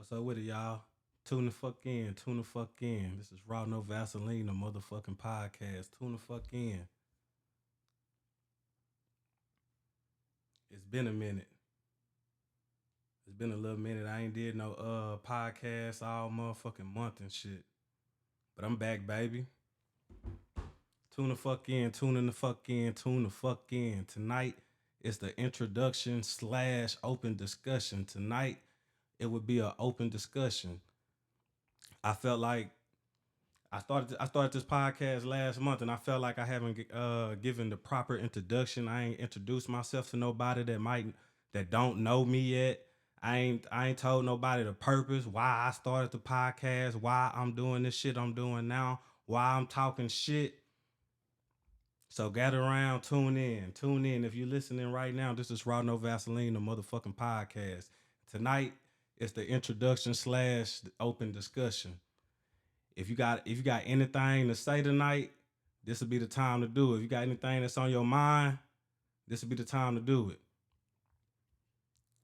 What's up with it, y'all? Tune the fuck in. Tune the fuck in. This is Raw No Vaseline, the motherfucking podcast. Tune the fuck in. It's been a minute. It's been a little minute. I ain't did no podcast all motherfucking month and shit. But I'm back, baby. Tune the fuck in. Tune in the fuck in. Tune the fuck in. Tonight is the introduction slash open discussion. Tonight it would be an open discussion. I felt like I started this podcast last month, and I felt like I haven't given the proper introduction. I ain't introduced myself to nobody that don't know me yet. I ain't told nobody the purpose why I started the podcast, why I'm doing this shit I'm doing now, why I'm talking shit. So gather around, tune in. If you're listening right now, this is Raw No Vaseline, the motherfucking podcast. Tonight it's the introduction slash open discussion. If you got anything to say tonight, this will be the time to do it. If you got anything that's on your mind, this will be the time to do it.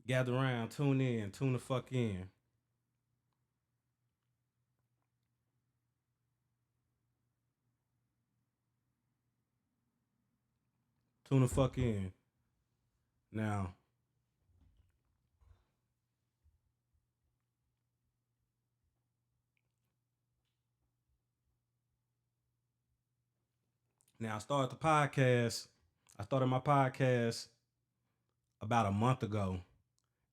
Gather around, tune the fuck in. Tune the fuck in. Now, now I started the podcast. I started my podcast about a month ago,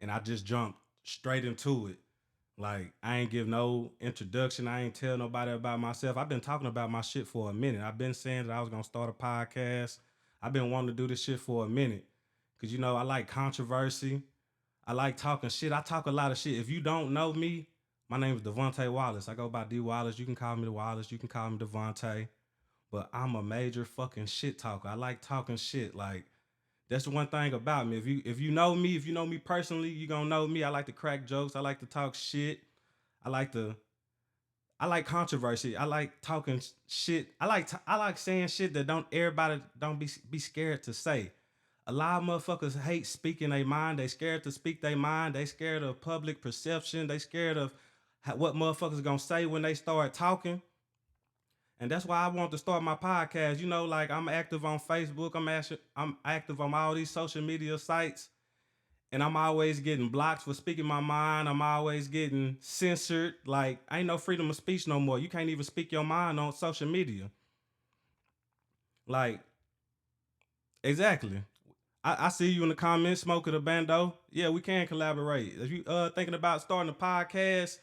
and I just jumped straight into it. Like I ain't give no introduction. I ain't tell nobody about myself. I've been talking about my shit for a minute. I've been saying that I was gonna start a podcast. I've been wanting to do this shit for a minute. Cause I like controversy. I like talking shit. I talk a lot of shit. If you don't know me, my name is Devontae Wallace. I go by D Wallace. You can call me the Wallace. You can call me Devontae. But I'm a major fucking shit talker. I like talking shit. Like that's the one thing about me. If you know me personally, you gonna know me. I like to crack jokes. I like to talk shit. I like to I like controversy. I like talking shit. I like saying shit that don't everybody don't be scared to say. A lot of motherfuckers hate speaking their mind. They scared to speak their mind. They scared of public perception. They scared of what motherfuckers gonna say when they start talking. And that's why I want to start my podcast. Like I'm active on Facebook. I'm active on all these social media sites, and I'm always getting blocked for speaking my mind. I'm always getting censored. Like ain't no freedom of speech no more. You can't even speak your mind on social media. Like exactly. I see you in the comments, smoking a bando. Yeah, we can collaborate. If you thinking about starting a podcast,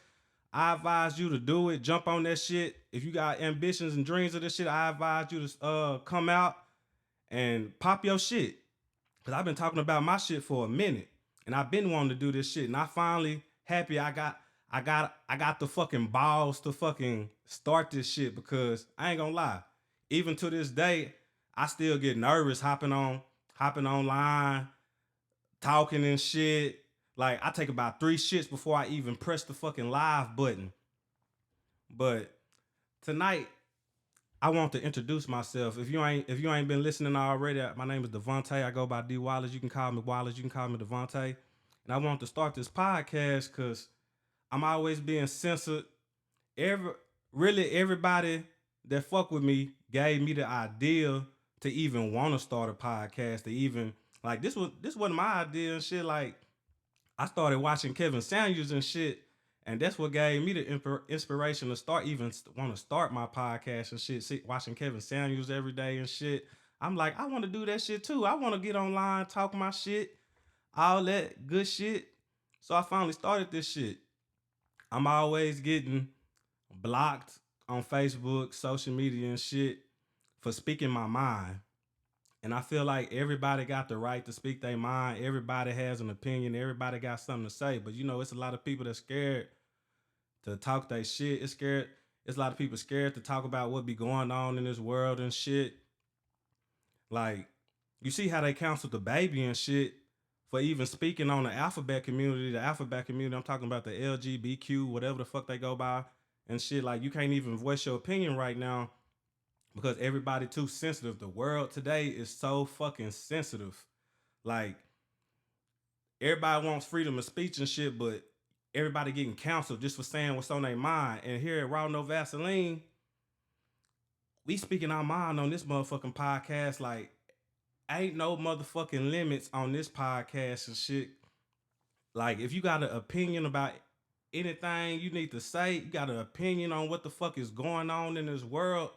I advise you to do it. Jump on that shit. If you got ambitions and dreams of this shit, I advise you to come out and pop your shit. Cause I've been talking about my shit for a minute, and I've been wanting to do this shit, and I finally happy I got the fucking balls to fucking start this shit because I ain't gonna lie. Even to this day, I still get nervous hopping online, talking and shit. Like I take about 3 shits before I even press the fucking live button. But tonight, I want to introduce myself. If you ain't been listening already, my name is Devontae. I go by D Wallace. You can call me Wallace. You can call me Devontae. And I want to start this podcast because I'm always being censored. Every Really everybody that fuck with me gave me the idea to even want to start a podcast. To even like this wasn't my idea and shit. Like I started watching Kevin Samuels and shit, and that's what gave me the inspiration to want to start my podcast and shit. Watching Kevin Samuels every day and shit. I'm like, I want to do that shit too. I want to get online, talk my shit, all that good shit. So I finally started this shit. I'm always getting blocked on Facebook, social media and shit for speaking my mind. And I feel like everybody got the right to speak their mind. Everybody has an opinion. Everybody got something to say. But it's a lot of people that's scared to talk their shit. It's a lot of people scared to talk about what be going on in this world and shit. Like, you see how they canceled the baby and shit for even speaking on the alphabet community. The alphabet community, I'm talking about the LGBTQ, whatever the fuck they go by and shit. Like, you can't even voice your opinion right now because everybody too sensitive. The world today is so fucking sensitive. Like everybody wants freedom of speech and shit, but everybody getting canceled just for saying what's on their mind. And here at Raw No Vaseline, we speaking our mind on this motherfucking podcast. Like, ain't no motherfucking limits on this podcast and shit. Like, if you got an opinion about anything you need to say, you got an opinion on what the fuck is going on in this world,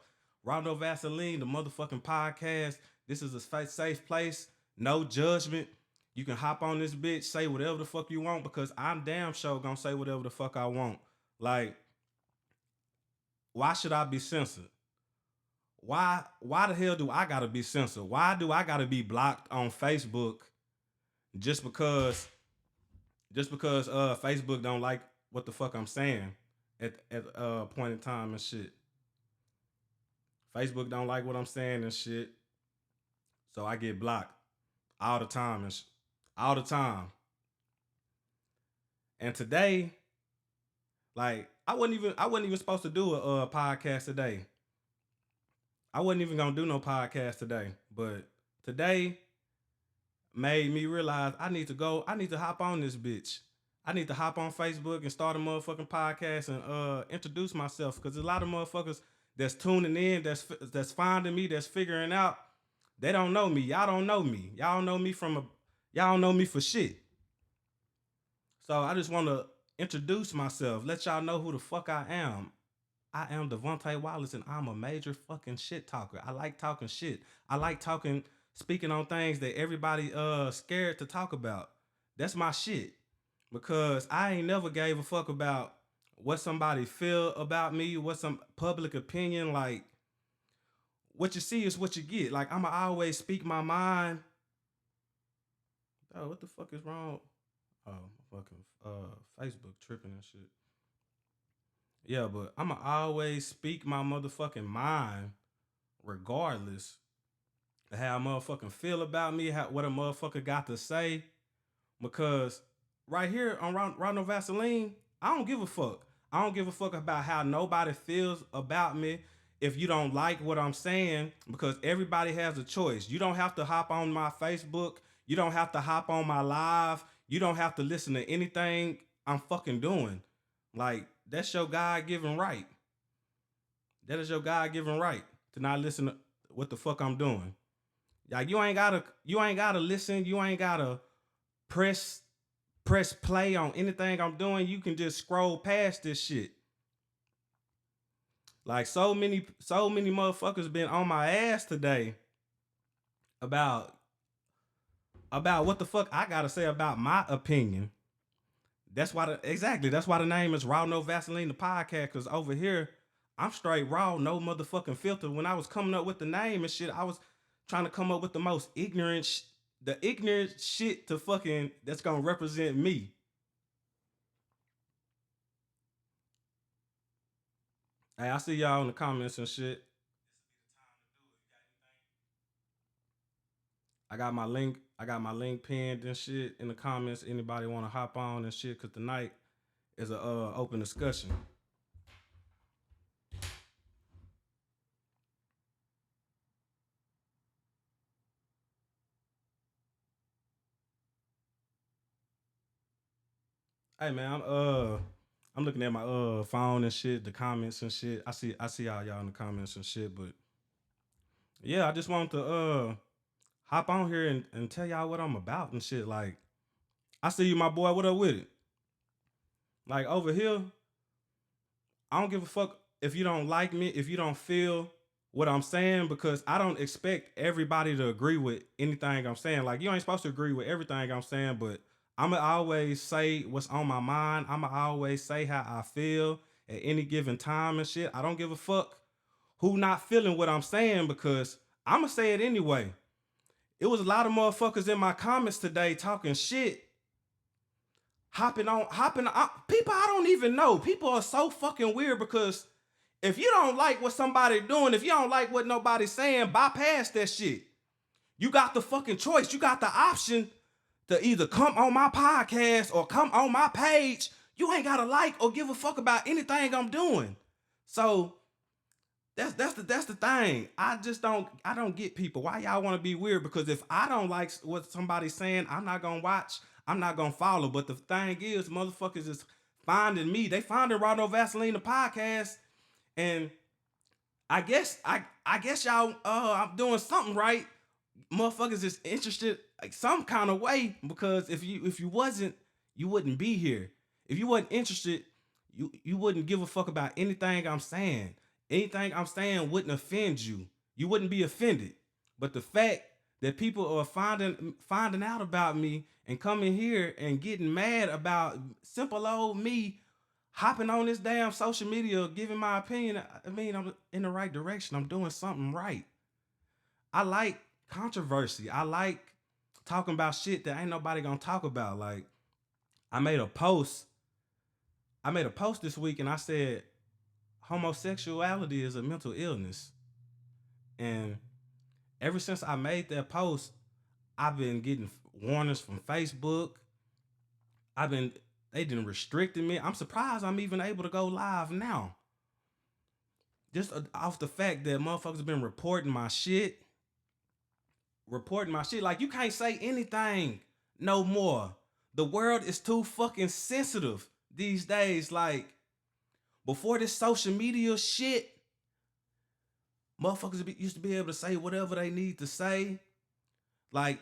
Raw No Vaseline, the motherfucking podcast. This is a safe place, no judgment. You can hop on this bitch, say whatever the fuck you want, because I'm damn sure gonna say whatever the fuck I want. Like, why should I be censored? Why the hell do I gotta be censored? Why do I gotta be blocked on Facebook just because Facebook don't like what the fuck I'm saying at a point in time and shit. Facebook don't like what I'm saying and shit. So I get blocked all the time and all the time. And today, like, I wasn't even supposed to do a podcast today. I wasn't even gonna do no podcast today, but today made me realize I need to hop on this bitch. I need to hop on Facebook and start a motherfucking podcast and introduce myself, because there's a lot of motherfuckers that's tuning in, that's finding me, that's figuring out. They don't know me. Y'all don't know me. Y'all don't know me for shit. So I just want to introduce myself, let y'all know who the fuck I am. I am Devontae Wallace, and I'm a major fucking shit talker. I like talking shit. I like speaking on things that everybody scared to talk about. That's my shit. Because I ain't never gave a fuck about what somebody feel about me, what some public opinion. Like, what you see is what you get. Like, I'ma always speak my mind. Oh, what the fuck is wrong? Oh, fucking Facebook tripping and shit. Yeah, but I'ma always speak my motherfucking mind, regardless of how a motherfucking feel about me, what a motherfucker got to say. Because right here on Raw No Vaseline, I don't give a fuck. I don't give a fuck about how nobody feels about me if you don't like what I'm saying, because everybody has a choice. You don't have to hop on my Facebook. You don't have to hop on my live. You don't have to listen to anything I'm fucking doing. Like, that's your God-given right. That is your God-given right to not listen to what the fuck I'm doing. Like, you ain't gotta listen. You ain't gotta press play on anything I'm doing. You can just scroll past this shit. Like, so many motherfuckers been on my ass today about what the fuck I gotta say about my opinion. That's why the name is Raw No Vaseline, the podcast, because over here I'm straight raw, no motherfucking filter. When I was coming up with the name and shit, I was trying to come up with the most ignorant shit to fucking that's gonna represent me. Hey, I see y'all in the comments and shit. I got my link pinned and shit in the comments. Anybody want to hop on and shit? Cause tonight is a open discussion. Hey man, I'm looking at my phone and shit, the comments and shit. I see all y'all in the comments and shit, but yeah, I just wanted to hop on here and tell y'all what I'm about and shit. Like, I see you, my boy. What up with it? Like, over here, I don't give a fuck if you don't like me, if you don't feel what I'm saying, because I don't expect everybody to agree with anything I'm saying. Like, you ain't supposed to agree with everything I'm saying, but I'ma always say what's on my mind. I'ma always say how I feel at any given time and shit. I don't give a fuck who not feeling what I'm saying, because I'ma say it anyway. It was a lot of motherfuckers in my comments today talking shit, hopping on people I don't even know. People are so fucking weird, because if you don't like what somebody doing, if you don't like what nobody's saying, bypass that shit. You got the fucking choice. You got the option to either come on my podcast or come on my page. You ain't gotta like or give a fuck about anything I'm doing. So that's the thing. I don't get people. Why y'all want to be weird? Because if I don't like what somebody's saying, I'm not gonna watch. I'm not gonna follow. But the thing is, motherfuckers is finding me. They finding Ronald Vaseline the podcast, and I guess y'all I'm doing something right. Motherfuckers is interested like some kind of way, because if you wasn't, you wouldn't be here. If you wasn't interested, you wouldn't give a fuck about anything I'm saying. Anything I'm saying wouldn't offend you. You wouldn't be offended. But the fact that people are finding out about me and coming here and getting mad about simple old me hopping on this damn social media giving my opinion, I mean, I'm in the right direction. I'm doing something right. I like controversy. I like talking about shit that ain't nobody gonna talk about. Like, I made a post. I made a post this week and I said homosexuality is a mental illness. And ever since I made that post, I've been getting warnings from Facebook. I've been they didn't restricted me. I'm surprised I'm even able to go live now. Just off the fact that motherfuckers have been reporting my shit. Like, you can't say anything no more. The world is too fucking sensitive these days. Like, before this social media shit, motherfuckers used to be able to say whatever they need to say. Like,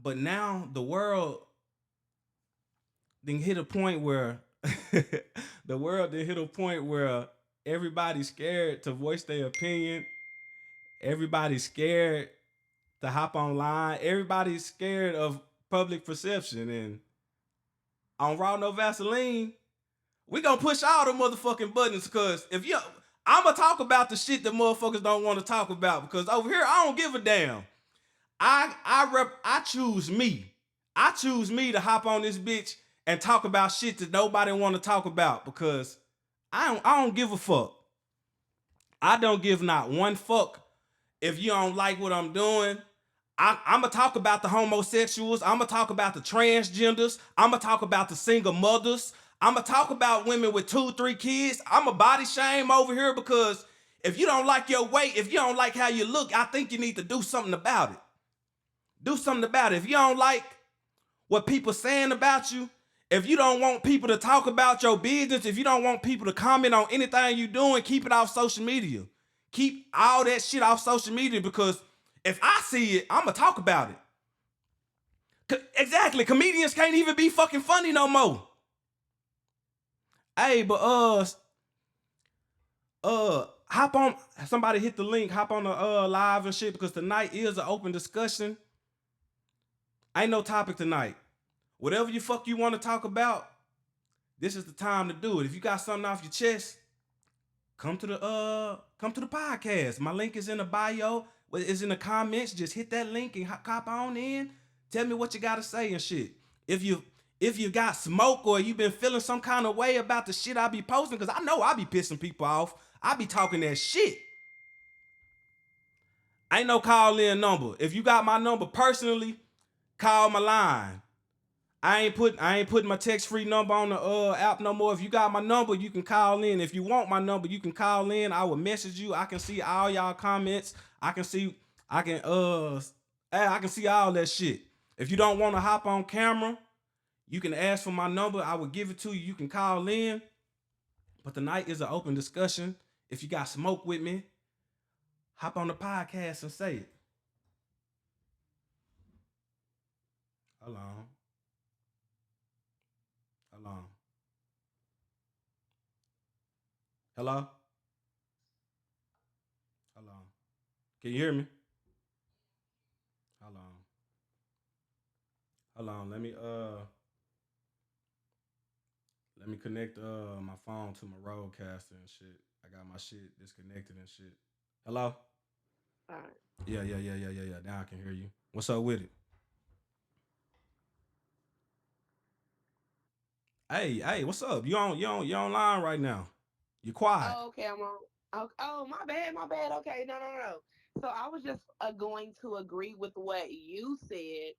but now the world then hit a point where the world then hit a point where everybody's scared to voice their opinion. Everybody's scared to hop online. Everybody's scared of public perception. And on Raw No Vaseline, we gonna push all the motherfucking buttons, because if you I'ma talk about the shit that motherfuckers don't want to talk about, because over here I don't give a damn. I choose me. I choose me to hop on this bitch and talk about shit that nobody want to talk about, because I don't give a fuck. I don't give not one fuck if you don't like what I'm doing. I'm gonna talk about the homosexuals. I'm gonna talk about the transgenders. I'm gonna talk about the single mothers. I'm gonna talk about women with 2, 3 kids. I'm a body shame over here, because if you don't like your weight, if you don't like how you look, I think you need to do something about it. Do something about it. If you don't like what people saying about you, if you don't want people to talk about your business, if you don't want people to comment on anything you doing, keep it off social media. Keep all that shit off social media, because if I see it, I'ma talk about it. Exactly. Comedians can't even be fucking funny no more. Hey, but hop on. Somebody hit the link. Hop on the live and shit, because tonight is an open discussion. Ain't no topic tonight. Whatever you fuck you want to talk about, this is the time to do it. If you got something off your chest, come to the podcast. My link is in the bio. It's in the comments. Just hit that link and hop on in. Tell me what you gotta say and shit. If you got smoke, or you been feeling some kind of way about the shit I be posting, because I know I be pissing people off. I be talking that shit. Ain't no call in number. If you got my number personally, call my line. I ain't putting my text free number on the app no more. If you got my number, you can call in. If you want my number, you can call in. I will message you. I can see all y'all comments. I can see all that shit. If you don't want to hop on camera, you can ask for my number. I will give it to you. You can call in. But tonight is an open discussion. If you got smoke with me, hop on the podcast and say it. Hold on. Hold on. Hello? Hold on. Can you hear me? Hold on. Hold on. Let me connect my phone to my roadcaster and shit. I got my shit disconnected and shit. Hello? All right. Yeah. Now I can hear you. What's up with it? Hey, what's up? You online right now. You quiet. Oh, okay, I'm on. Oh, my bad. Okay, no. So I was just going to agree with what you said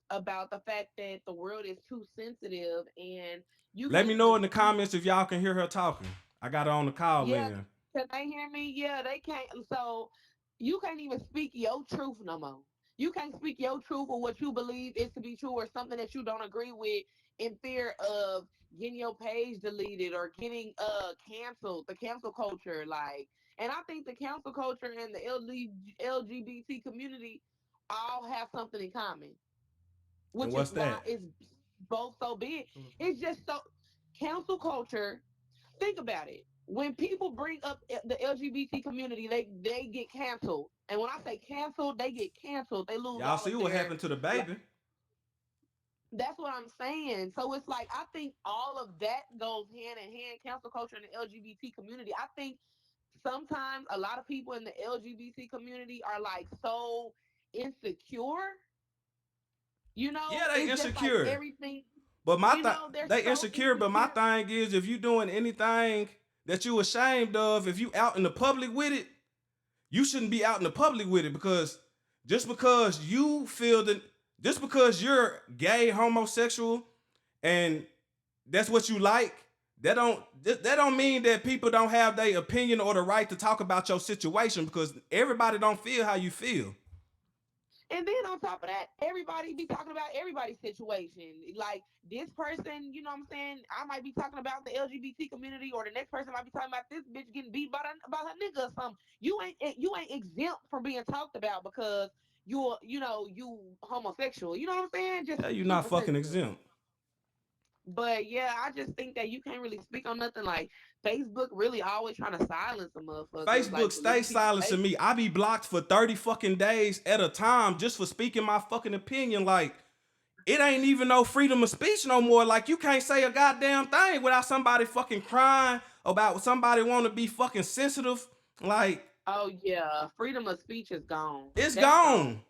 about the fact that the world is too sensitive, and you Let me can't know even in the speak. comments if y'all can hear her talking. I got her on the call Yeah, in. can they hear me? Yeah, they can't. So you can't even speak your truth no more. You can't speak your truth or what you believe is to be true, or something that you don't agree with, in fear of getting your page deleted or getting canceled, the cancel culture, like, and I think the cancel culture and the LGBT community all have something in common, And which is what's why that? it's both so big. It's just so cancel culture. Think about it. When people bring up the LGBT community, they get canceled. And when I say canceled, they get canceled. They lose Y'all all see of what their happened to the like. baby? That's what I'm saying. So it's like I think all of that goes hand in hand. Cancel culture and the LGBT community. I think sometimes a lot of people in the LGBT community are like so insecure. Yeah, they It's just like insecure. everything. But They're they so insecure. But my insecure. thing is, if you doing anything that you ashamed of, if you out in the public with it, you shouldn't be out in the public with it because just because you feel that, just because you're gay, homosexual, and that's what you like, that don't mean that people don't have their opinion or the right to talk about your situation because everybody don't feel how you feel. And then on top of that, everybody be talking about everybody's situation. Like this person, you know what I'm saying? I might be talking about the LGBT community, or the next person might be talking about this bitch getting beat by her nigga or something. You ain't exempt from being talked about because you homosexual. You know what I'm saying? Just Yeah, you're not super fucking sensitive. exempt. But yeah, I just think that you can't really speak on nothing. Like Facebook really always trying to silence the motherfuckers, Facebook like stay deleting people silencing page. me. I be blocked for 30 fucking days at a time just for speaking my fucking opinion. Like, it ain't even no freedom of speech no more. Like, you can't say a goddamn thing without somebody fucking crying about somebody want to be fucking sensitive. Like, Oh yeah, freedom of speech is gone. it's That's gone. gone.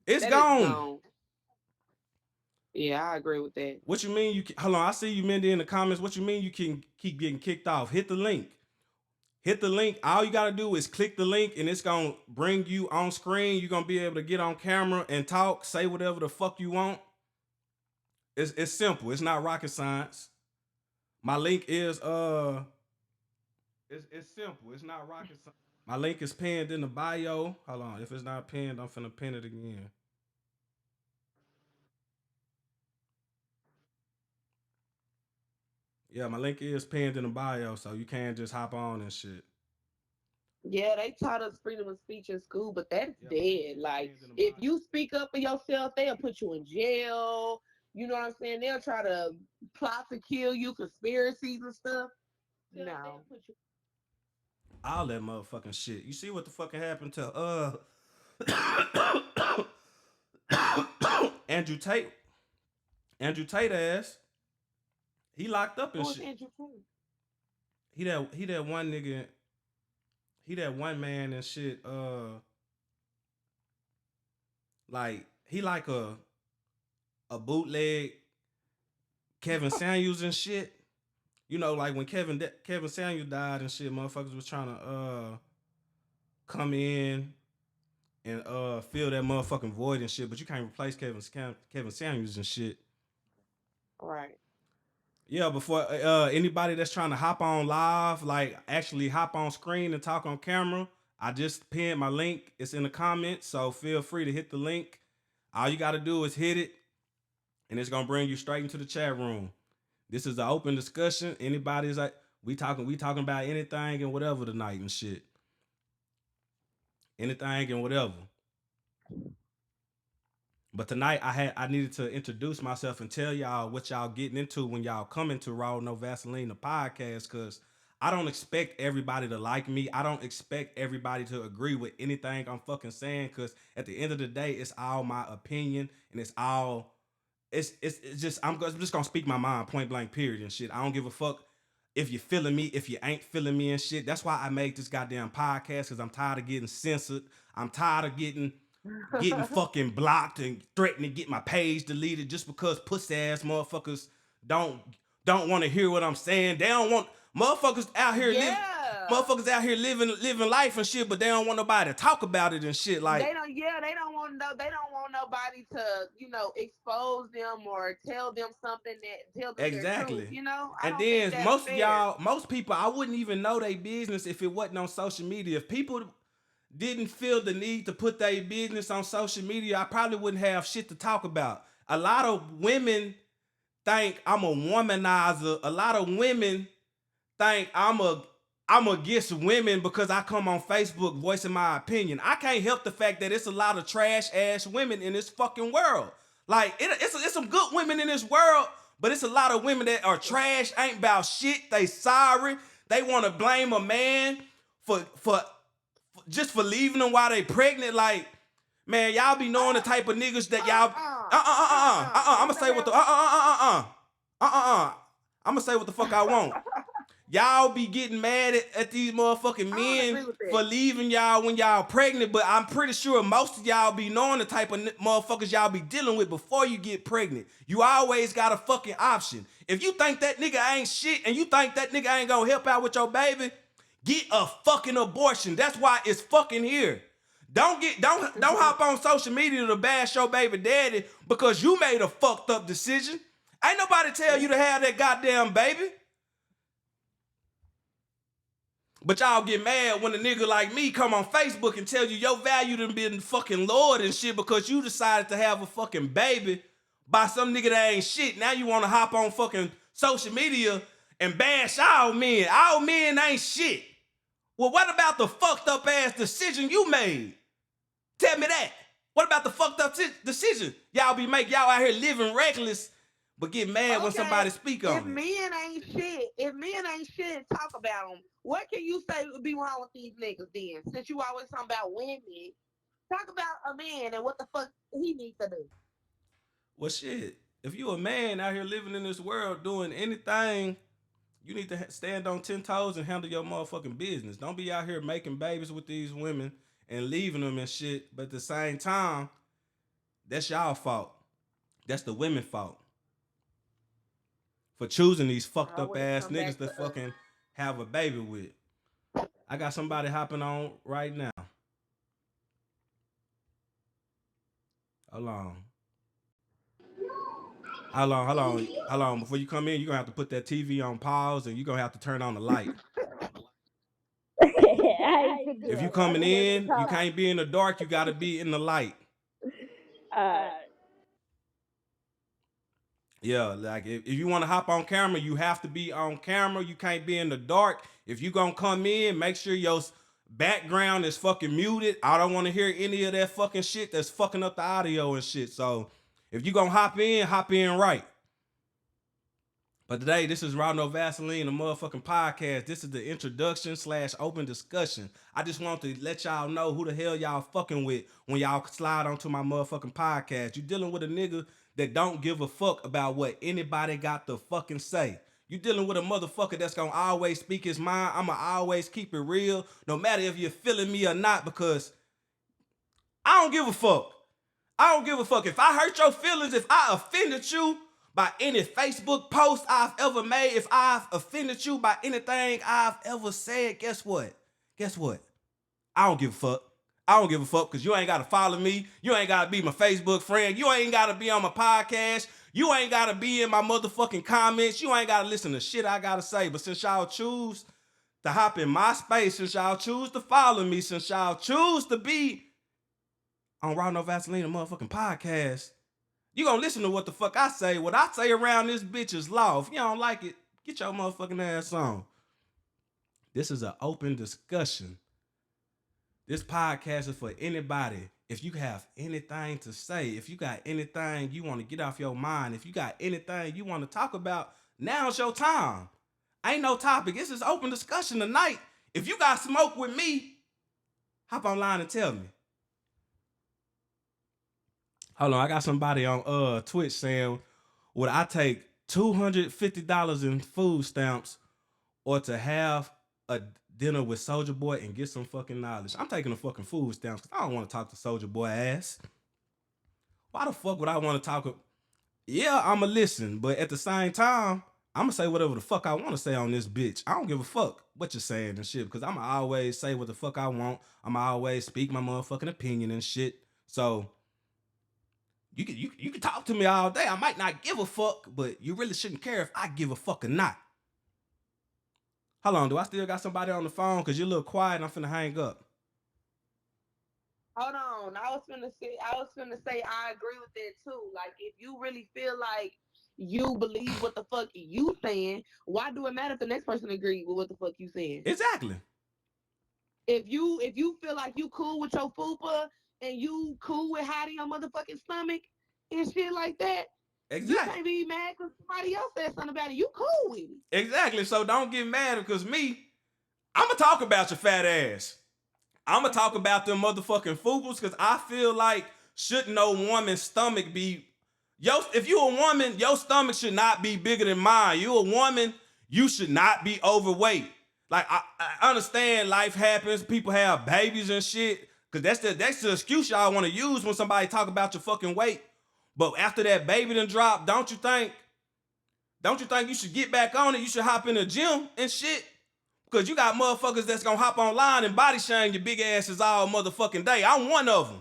It's That is gone. gone. Yeah, I agree with that. What you mean hold on, I see you Mindy in the comments. What you mean you can keep getting kicked off? Hit the link. Hit the link. All you gotta do is click the link and it's gonna bring you on screen. You're gonna be able to get on camera and talk, say whatever the fuck you want. It's simple. It's not rocket science. My link is it's simple. It's not rocket science. My link is pinned in the bio. Hold on. If it's not pinned, I'm finna pin it again. Yeah, my link is pinned in the bio, so you can just hop on and shit. Yeah, they taught us freedom of speech in school, but that's Yeah, my link dead. is Like pinned in the if bio. you speak up for yourself, they'll put you in jail. You know what I'm saying? They'll try to plot to kill you, conspiracies and stuff. No. All that motherfucking shit. You see what the fucking happened to Andrew Tate? Andrew Tate ass. He locked up Who and was shit. Andrew Tate? He that one nigga. He that one man and shit. Like he like a bootleg Kevin Samuels and shit. You know, like when Kevin Samuels died and shit, motherfuckers was trying to come in and fill that motherfucking void and shit, but you can't replace Kevin Samuels and shit. Right. Yeah, before anybody that's trying to hop on live, like actually hop on screen and talk on camera, I just pinned my link. It's in the comments, so feel free to hit the link. All you got to do is hit it, and it's gonna bring you straight into the chat room. This is an open discussion. Anybody's like, we talking about anything and whatever tonight and shit, anything and whatever. But tonight I needed to introduce myself and tell y'all what y'all getting into when y'all come into Raw No Vaseline the podcast, cause I don't expect everybody to like me. I don't expect everybody to agree with anything I'm fucking saying, cause at the end of the day, it's all my opinion and it's just I'm just gonna speak my mind point blank period and shit. I don't give a fuck if you're feeling me, if you ain't feeling me and shit. That's why I made this goddamn podcast, cause I'm tired of getting censored. I'm tired of getting fucking blocked and threatening to get my page deleted just because pussy ass motherfuckers don't don't want to hear what I'm saying. They don't want motherfuckers out here live Yeah. motherfuckers out here living life and shit, but they don't want nobody to talk about it and shit. Like, They don't want nobody to, expose them or tell them their truth. exactly. I And don't think then that's fair. most people, I wouldn't even know their business if it wasn't on social media. If people didn't feel the need to put their business on social media, I probably wouldn't have shit to talk about. A lot of women think I'm a womanizer. A lot of women think I'm against women because I come on Facebook voicing my opinion. I can't help the fact that it's a lot of trash ass women in this fucking world. Like it's some good women in this world, but it's a lot of women that are trash, ain't about shit. They sorry. They want to blame a man for just for leaving them while they pregnant. Like, man, y'all be knowing the type of niggas that y'all. I'ma say what the I'ma say what the fuck I want. Y'all be getting mad at these motherfucking men for leaving y'all when y'all pregnant, but I'm pretty sure most of y'all be knowing the type of motherfuckers y'all be dealing with before you get pregnant. You always got a fucking option. If you think that nigga ain't shit and you think that nigga ain't gonna help out with your baby, get a fucking abortion. That's why it's fucking here. Don't hop on social media to bash your baby daddy because you made a fucked up decision. Ain't nobody tell you to have that goddamn baby. But y'all get mad when a nigga like me come on Facebook and tell you your value done been fucking lowered and shit because you decided to have a fucking baby by some nigga that ain't shit. Now you want to hop on fucking social media and bash all men. All men ain't shit. Well, what about the fucked up ass decision you made? Tell me that. What about the fucked up decision y'all be making? Y'all out here living reckless, but get mad when somebody speak on it. If men ain't shit, talk about them. What can you say would be wrong with these niggas then? Since you always talking about women, talk about a man and what the fuck he needs to do. Well, shit. If you a man out here living in this world doing anything, you need to stand on 10 toes and handle your motherfucking business. Don't be out here making babies with these women and leaving them and shit. But at the same time, that's y'all fault. That's the women's fault. For choosing these fucked up ass niggas to fucking have a baby with. I got somebody hopping on right now. Hold on. Before you come in, you're gonna have to put that TV on pause and you're gonna have to turn on the light. If you coming in, you can't be in the dark, you gotta be in the light. Yeah, like if you want to hop on camera, you have to be on camera. You can't be in the dark. If you gonna come in, make sure your background is fucking muted. I don't want to hear any of that fucking shit that's fucking up the audio and shit. So if you gonna hop in right. But today, this is Raw No Vaseline, the motherfucking podcast. This is the introduction / open discussion. I just want to let y'all know who the hell y'all fucking with when y'all slide onto my motherfucking podcast. You dealing with a nigga that don't give a fuck about what anybody got to fucking say. You dealing with a motherfucker that's gonna always speak his mind. I'ma always keep it real, no matter if you're feeling me or not, because I don't give a fuck. I don't give a fuck. If I hurt your feelings, if I offended you by any Facebook post I've ever made, if I've offended you by anything I've ever said, guess what? I don't give a fuck. I don't give a fuck because you ain't got to follow me. You ain't got to be my Facebook friend. You ain't got to be on my podcast. You ain't got to be in my motherfucking comments. You ain't got to listen to shit I got to say. But since y'all choose to hop in my space, since y'all choose to follow me, since y'all choose to be on Raw No Vaseline, motherfucking podcast, you gonna listen to what the fuck I say. What I say around this bitch is law. If you don't like it, get your motherfucking ass on. This is an open discussion. This podcast is for anybody. If you have anything to say, if you got anything you want to get off your mind, if you got anything you want to talk about, now's your time. Ain't no topic. This is open discussion tonight. If you got smoke with me, hop online and tell me. Hold on, I got somebody on Twitch saying, would I take $250 in food stamps or to have a dinner with Soulja Boy and get some fucking knowledge? I'm taking the fucking food stamps because I don't want to talk to Soulja Boy ass. Why the fuck would I want to talk? Yeah, I'ma listen, but at the same time, I'ma say whatever the fuck I want to say on this bitch. I don't give a fuck what you're saying and shit because I'ma always say what the fuck I want. I'ma always speak my motherfucking opinion and shit. So you can talk to me all day. I might not give a fuck, but you really shouldn't care if I give a fuck or not. Hold on, do I still got somebody on the phone? Because you're a little quiet and I'm finna hang up. Hold on. I was finna say I agree with that too. Like if you really feel like you believe what the fuck you saying, why do it matter if the next person agree with what the fuck you saying? Exactly. If you feel like you cool with your fupa and you cool with hiding your motherfucking stomach and shit like that, you Exactly. can't be mad because somebody else said something about it. You cool with it. Exactly. So don't get mad because me, I'ma talk about your fat ass. I'ma talk about them motherfucking fupas because I feel like shouldn't no woman's stomach be if you a woman, your stomach should not be bigger than mine. You a woman, you should not be overweight. Like I understand life happens, people have babies and shit. Cause that's the excuse y'all want to use when somebody talk about your fucking weight. But after that baby done dropped, don't you think you should get back on it? You should hop in the gym and shit. Cause you got motherfuckers that's gonna hop online and body shame your big asses all motherfucking day. I'm one of them.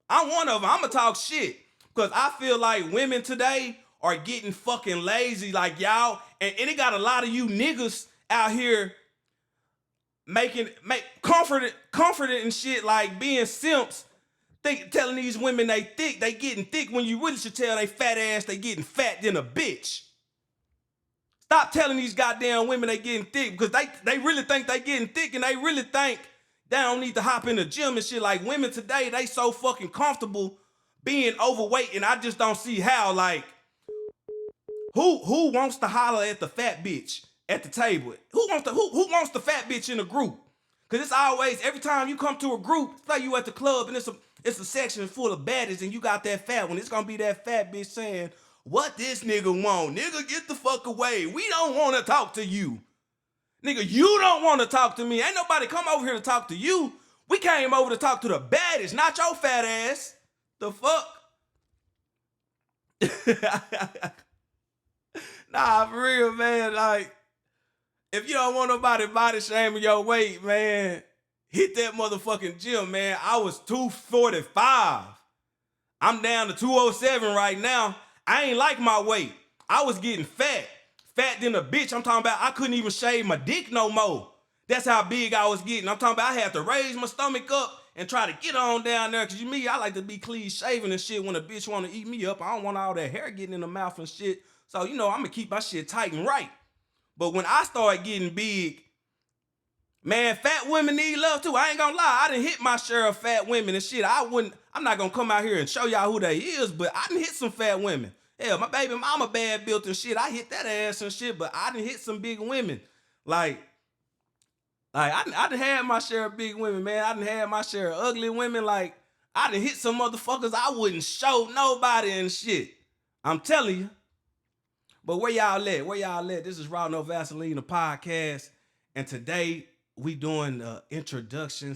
I'ma talk shit. Cause I feel like women today are getting fucking lazy like y'all. And it got a lot of you niggas out here comforted and shit, like being simps, telling these women they thick, they getting thick when you really should tell they fat ass they getting fat than a bitch. Stop telling these goddamn women they getting thick because they really think they getting thick and they really think they don't need to hop in the gym and shit. Like women today, they so fucking comfortable being overweight, and I just don't see how. Like, who wants to holler at the fat bitch at the table? Who wants the fat bitch in the group? Cause it's always, every time you come to a group, say you at the club and it's a section full of baddies and you got that fat one, it's gonna be that fat bitch saying, "What this nigga want? Nigga, get the fuck away. We don't want to talk to you. Nigga, you don't want to talk to me. Ain't nobody come over here to talk to you. We came over to talk to the baddest, not your fat ass. The fuck?" Nah, for real, man. Like, if you don't want nobody body shaming your weight, man, hit that motherfucking gym, man. I was 245. I'm down to 207 right now. I ain't like my weight. I was getting fat. Fat than a bitch. I'm talking about I couldn't even shave my dick no more. That's how big I was getting. I'm talking about I had to raise my stomach up and try to get on down there. Cause I like to be clean shaven and shit when a bitch wanna eat me up. I don't want all that hair getting in the mouth and shit. So, I'm gonna keep my shit tight and right. But when I started getting big, man, fat women need love too. I ain't gonna lie. I done hit my share of fat women and shit. I'm not gonna come out here and show y'all who they is, but I done hit some fat women. Hell, my baby mama bad built and shit. I hit that ass and shit, but I done hit some big women. Like I done had my share of big women, man. I done had my share of ugly women. Like, I done hit some motherfuckers I wouldn't show nobody and shit. I'm telling you. But where y'all at? Where y'all at? This is Raw No Vaseline, the podcast. And today we doing the introduction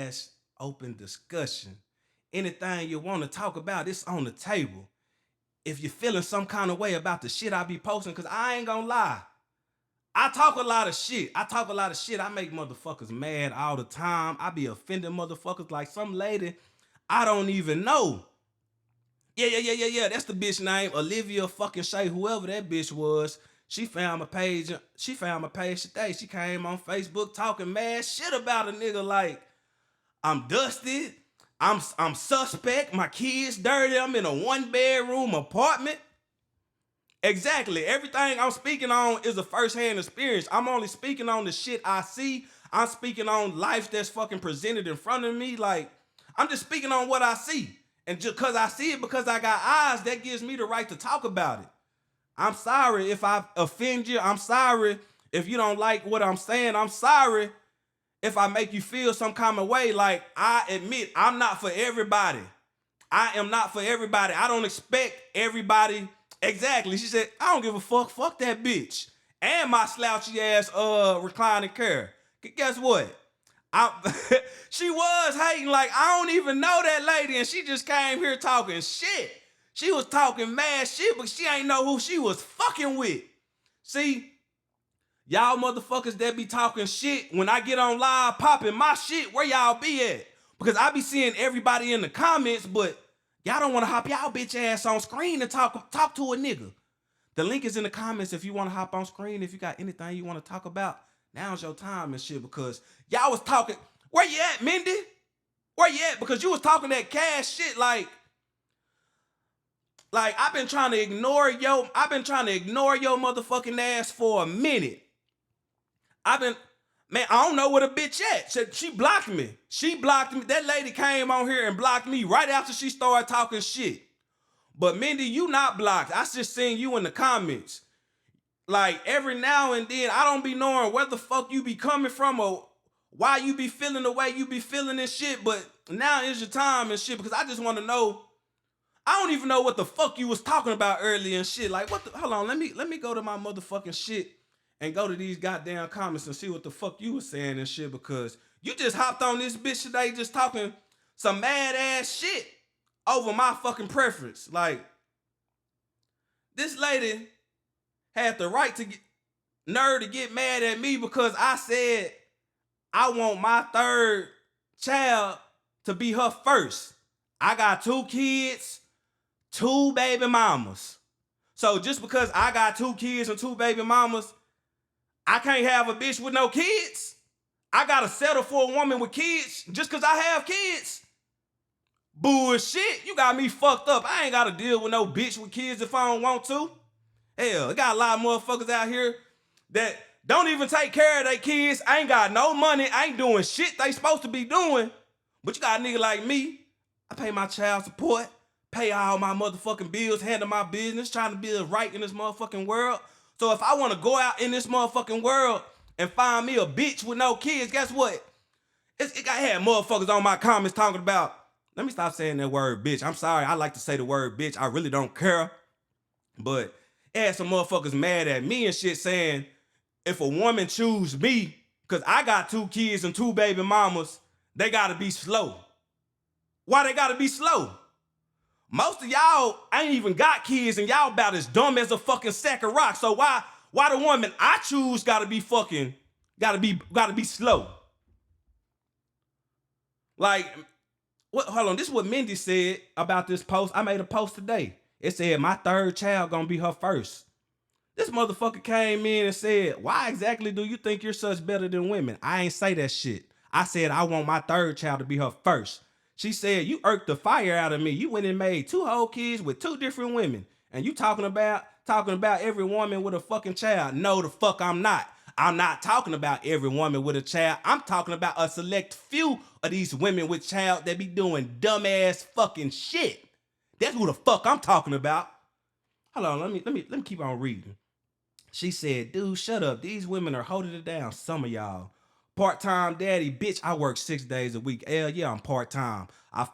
/ open discussion. Anything you want to talk about, it's on the table. If you're feeling some kind of way about the shit I be posting, because I ain't gonna lie, I talk a lot of shit. I make motherfuckers mad all the time. I be offending motherfuckers like some lady I don't even know. Yeah. That's the bitch name, Olivia fucking Shay, whoever that bitch was. She found my page. Today. She came on Facebook talking mad shit about a nigga like, I'm dusted. I'm suspect. My kids dirty. I'm in a 1-bedroom apartment. Exactly. Everything I'm speaking on is a first-hand experience. I'm only speaking on the shit I see. I'm speaking on life that's fucking presented in front of me. Like, I'm just speaking on what I see. And just because I see it, because I got eyes, that gives me the right to talk about it. I'm sorry if I offend you. I'm sorry if you don't like what I'm saying. I'm sorry if I make you feel some kind of way. Like, I admit, I'm not for everybody. I am not for everybody. I don't expect everybody. Exactly. She said, I don't give a fuck. Fuck that bitch. And my slouchy ass reclining chair. Guess what? She was hating like, I don't even know that lady, and she just came here talking shit. She was talking mad shit, but she ain't know who she was fucking with. See, y'all motherfuckers that be talking shit, when I get on live popping my shit, where y'all be at? Because I be seeing everybody in the comments, but y'all don't want to hop y'all bitch ass on screen and talk to a nigga. The link is in the comments if you want to hop on screen. If you got anything you want to talk about, now's your time and shit, because y'all was talking. Where you at, Mindy? Where you at? Because you was talking that cash shit like Like, I've been trying to ignore your motherfucking ass for a minute. Man, I don't know where the bitch at. She blocked me. That lady came on here and blocked me right after she started talking shit. But Mindy, you not blocked. I just seen you in the comments. Like, every now and then, I don't be knowing where the fuck you be coming from or why you be feeling the way you be feeling and shit. But now is your time and shit, because I just want to know. I don't even know what the fuck you was talking about earlier and shit. Like, hold on, let me go to my motherfucking shit and go to these goddamn comments and see what the fuck you was saying and shit, because you just hopped on this bitch today just talking some mad ass shit over my fucking preference. Like, this lady had the right to nerve to get mad at me because I said I want my third child to be her first. I got 2 kids, 2 baby mamas. So just because I got 2 kids and 2 baby mamas, I can't have a bitch with no kids? I gotta settle for a woman with kids just because I have kids? Bullshit. You got me fucked up. I ain't gotta deal with no bitch with kids if I don't want to. Hell, it got a lot of motherfuckers out here that don't even take care of their kids. I ain't got no money. I ain't doing shit they supposed to be doing. But you got a nigga like me. I pay my child support, pay all my motherfucking bills, handle my business, trying to be right in this motherfucking world. So if I want to go out in this motherfucking world and find me a bitch with no kids, guess what? I had motherfuckers on my comments talking about, let me stop saying that word bitch. I'm sorry, I like to say the word bitch. I really don't care. But it had some motherfuckers mad at me and shit saying, if a woman choose me, because I got 2 kids and 2 baby mamas, they gotta be slow. Why they gotta be slow? Most of y'all ain't even got kids and y'all about as dumb as a fucking sack of rocks. So why the woman I choose gotta be slow? Like, hold on, this is what Mindy said about this post. I made a post today. It said my third child gonna be her first. This motherfucker came in and said, why exactly do you think you're such better than women? I ain't say that shit. I said I want my third child to be her first. She said, you irked the fire out of me. You went and made 2 whole kids with 2 different women. And you talking about every woman with a fucking child. No, the fuck I'm not. I'm not talking about every woman with a child. I'm talking about a select few of these women with child that be doing dumbass fucking shit. That's who the fuck I'm talking about. Hold on, let me keep on reading. She said, dude, shut up. These women are holding it down. Some of y'all. Part-time daddy, bitch, I work 6 days a week. Hell yeah, I'm part-time. I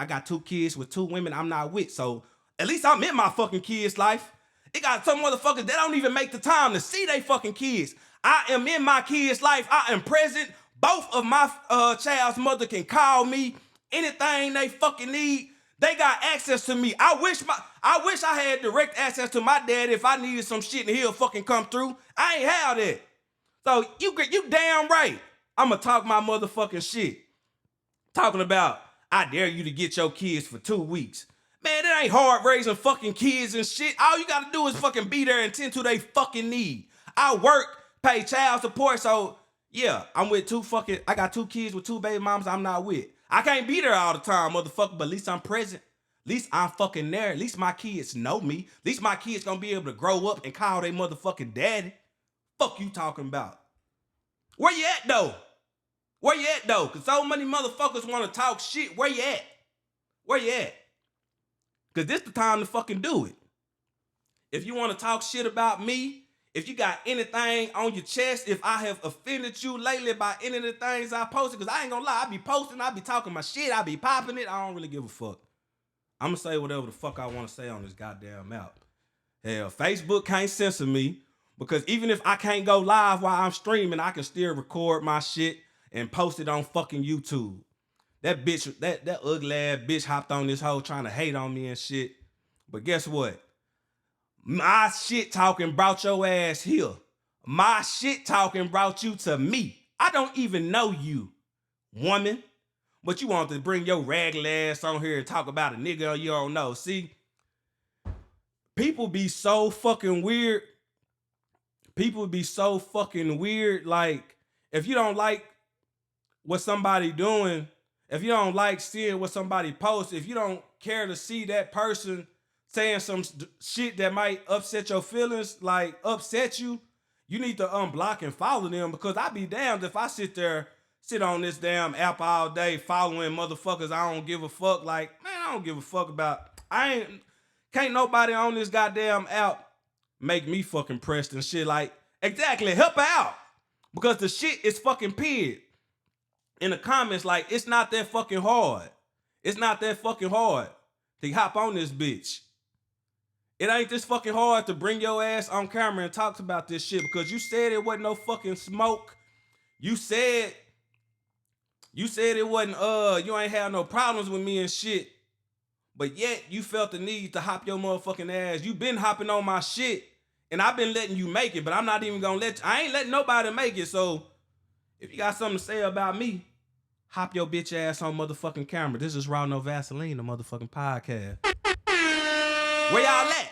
got 2 kids with 2 women I'm not with. So at least I'm in my fucking kids' life. It got some motherfuckers that don't even make the time to see they fucking kids. I am in my kids' life. I am present. Both of my child's mother can call me anything they fucking need. They got access to me. I wish I had direct access to my dad if I needed some shit and he'll fucking come through. I ain't have that. So you damn right. I'ma talk my motherfucking shit. Talking about, I dare you to get your kids for 2 weeks. Man, it ain't hard raising fucking kids and shit. All you gotta do is fucking be there and tend to they fucking need. I work, pay child support, so yeah, I got 2 kids with 2 baby moms I'm not with. I can't be there all the time, motherfucker, but at least I'm present. At least I'm fucking there. At least my kids know me. At least my kids gonna be able to grow up and call they motherfucking daddy. Fuck you talking about? Where you at though? Cause so many motherfuckers wanna talk shit. Where you at? Cause this the time to fucking do it. If you wanna talk shit about me, if you got anything on your chest, if I have offended you lately by any of the things I posted, cause I ain't gonna lie, I be posting, I be talking my shit, I be popping it, I don't really give a fuck. I'm gonna say whatever the fuck I wanna say on this goddamn app. Hell, Facebook can't censor me, because even if I can't go live while I'm streaming, I can still record my shit and post it on fucking YouTube. That bitch, that ugly ass bitch hopped on this hoe trying to hate on me and shit. But guess what? My shit talking brought your ass here. My shit talking brought you to me. I don't even know you, woman. But you want to bring your ragged ass on here and talk about a nigga you don't know. See, people be so fucking weird. Like, if you don't like what somebody doing, if you don't like seeing what somebody posts, if you don't care to see that person saying some shit that might upset your feelings, like upset you, you need to unblock and follow them, because I be damned if I sit on this damn app all day following motherfuckers I don't give a fuck. Like, man, I don't give a fuck about. Can't nobody on this goddamn app make me fucking pressed and shit. Like, exactly, help her out. Because the shit is fucking peed in the comments. Like, it's not that fucking hard. It's not that fucking hard to hop on this bitch. It ain't this fucking hard to bring your ass on camera and talk about this shit, because you said it wasn't no fucking smoke. You said it wasn't, you ain't had no problems with me and shit. But yet you felt the need to hop your motherfucking ass. You been hopping on my shit, and I've been letting you make it, but I'm not even gonna I ain't letting nobody make it. So if you got something to say about me, hop your bitch ass on motherfucking camera. This is Raw No Vaseline, the motherfucking podcast. Where y'all at?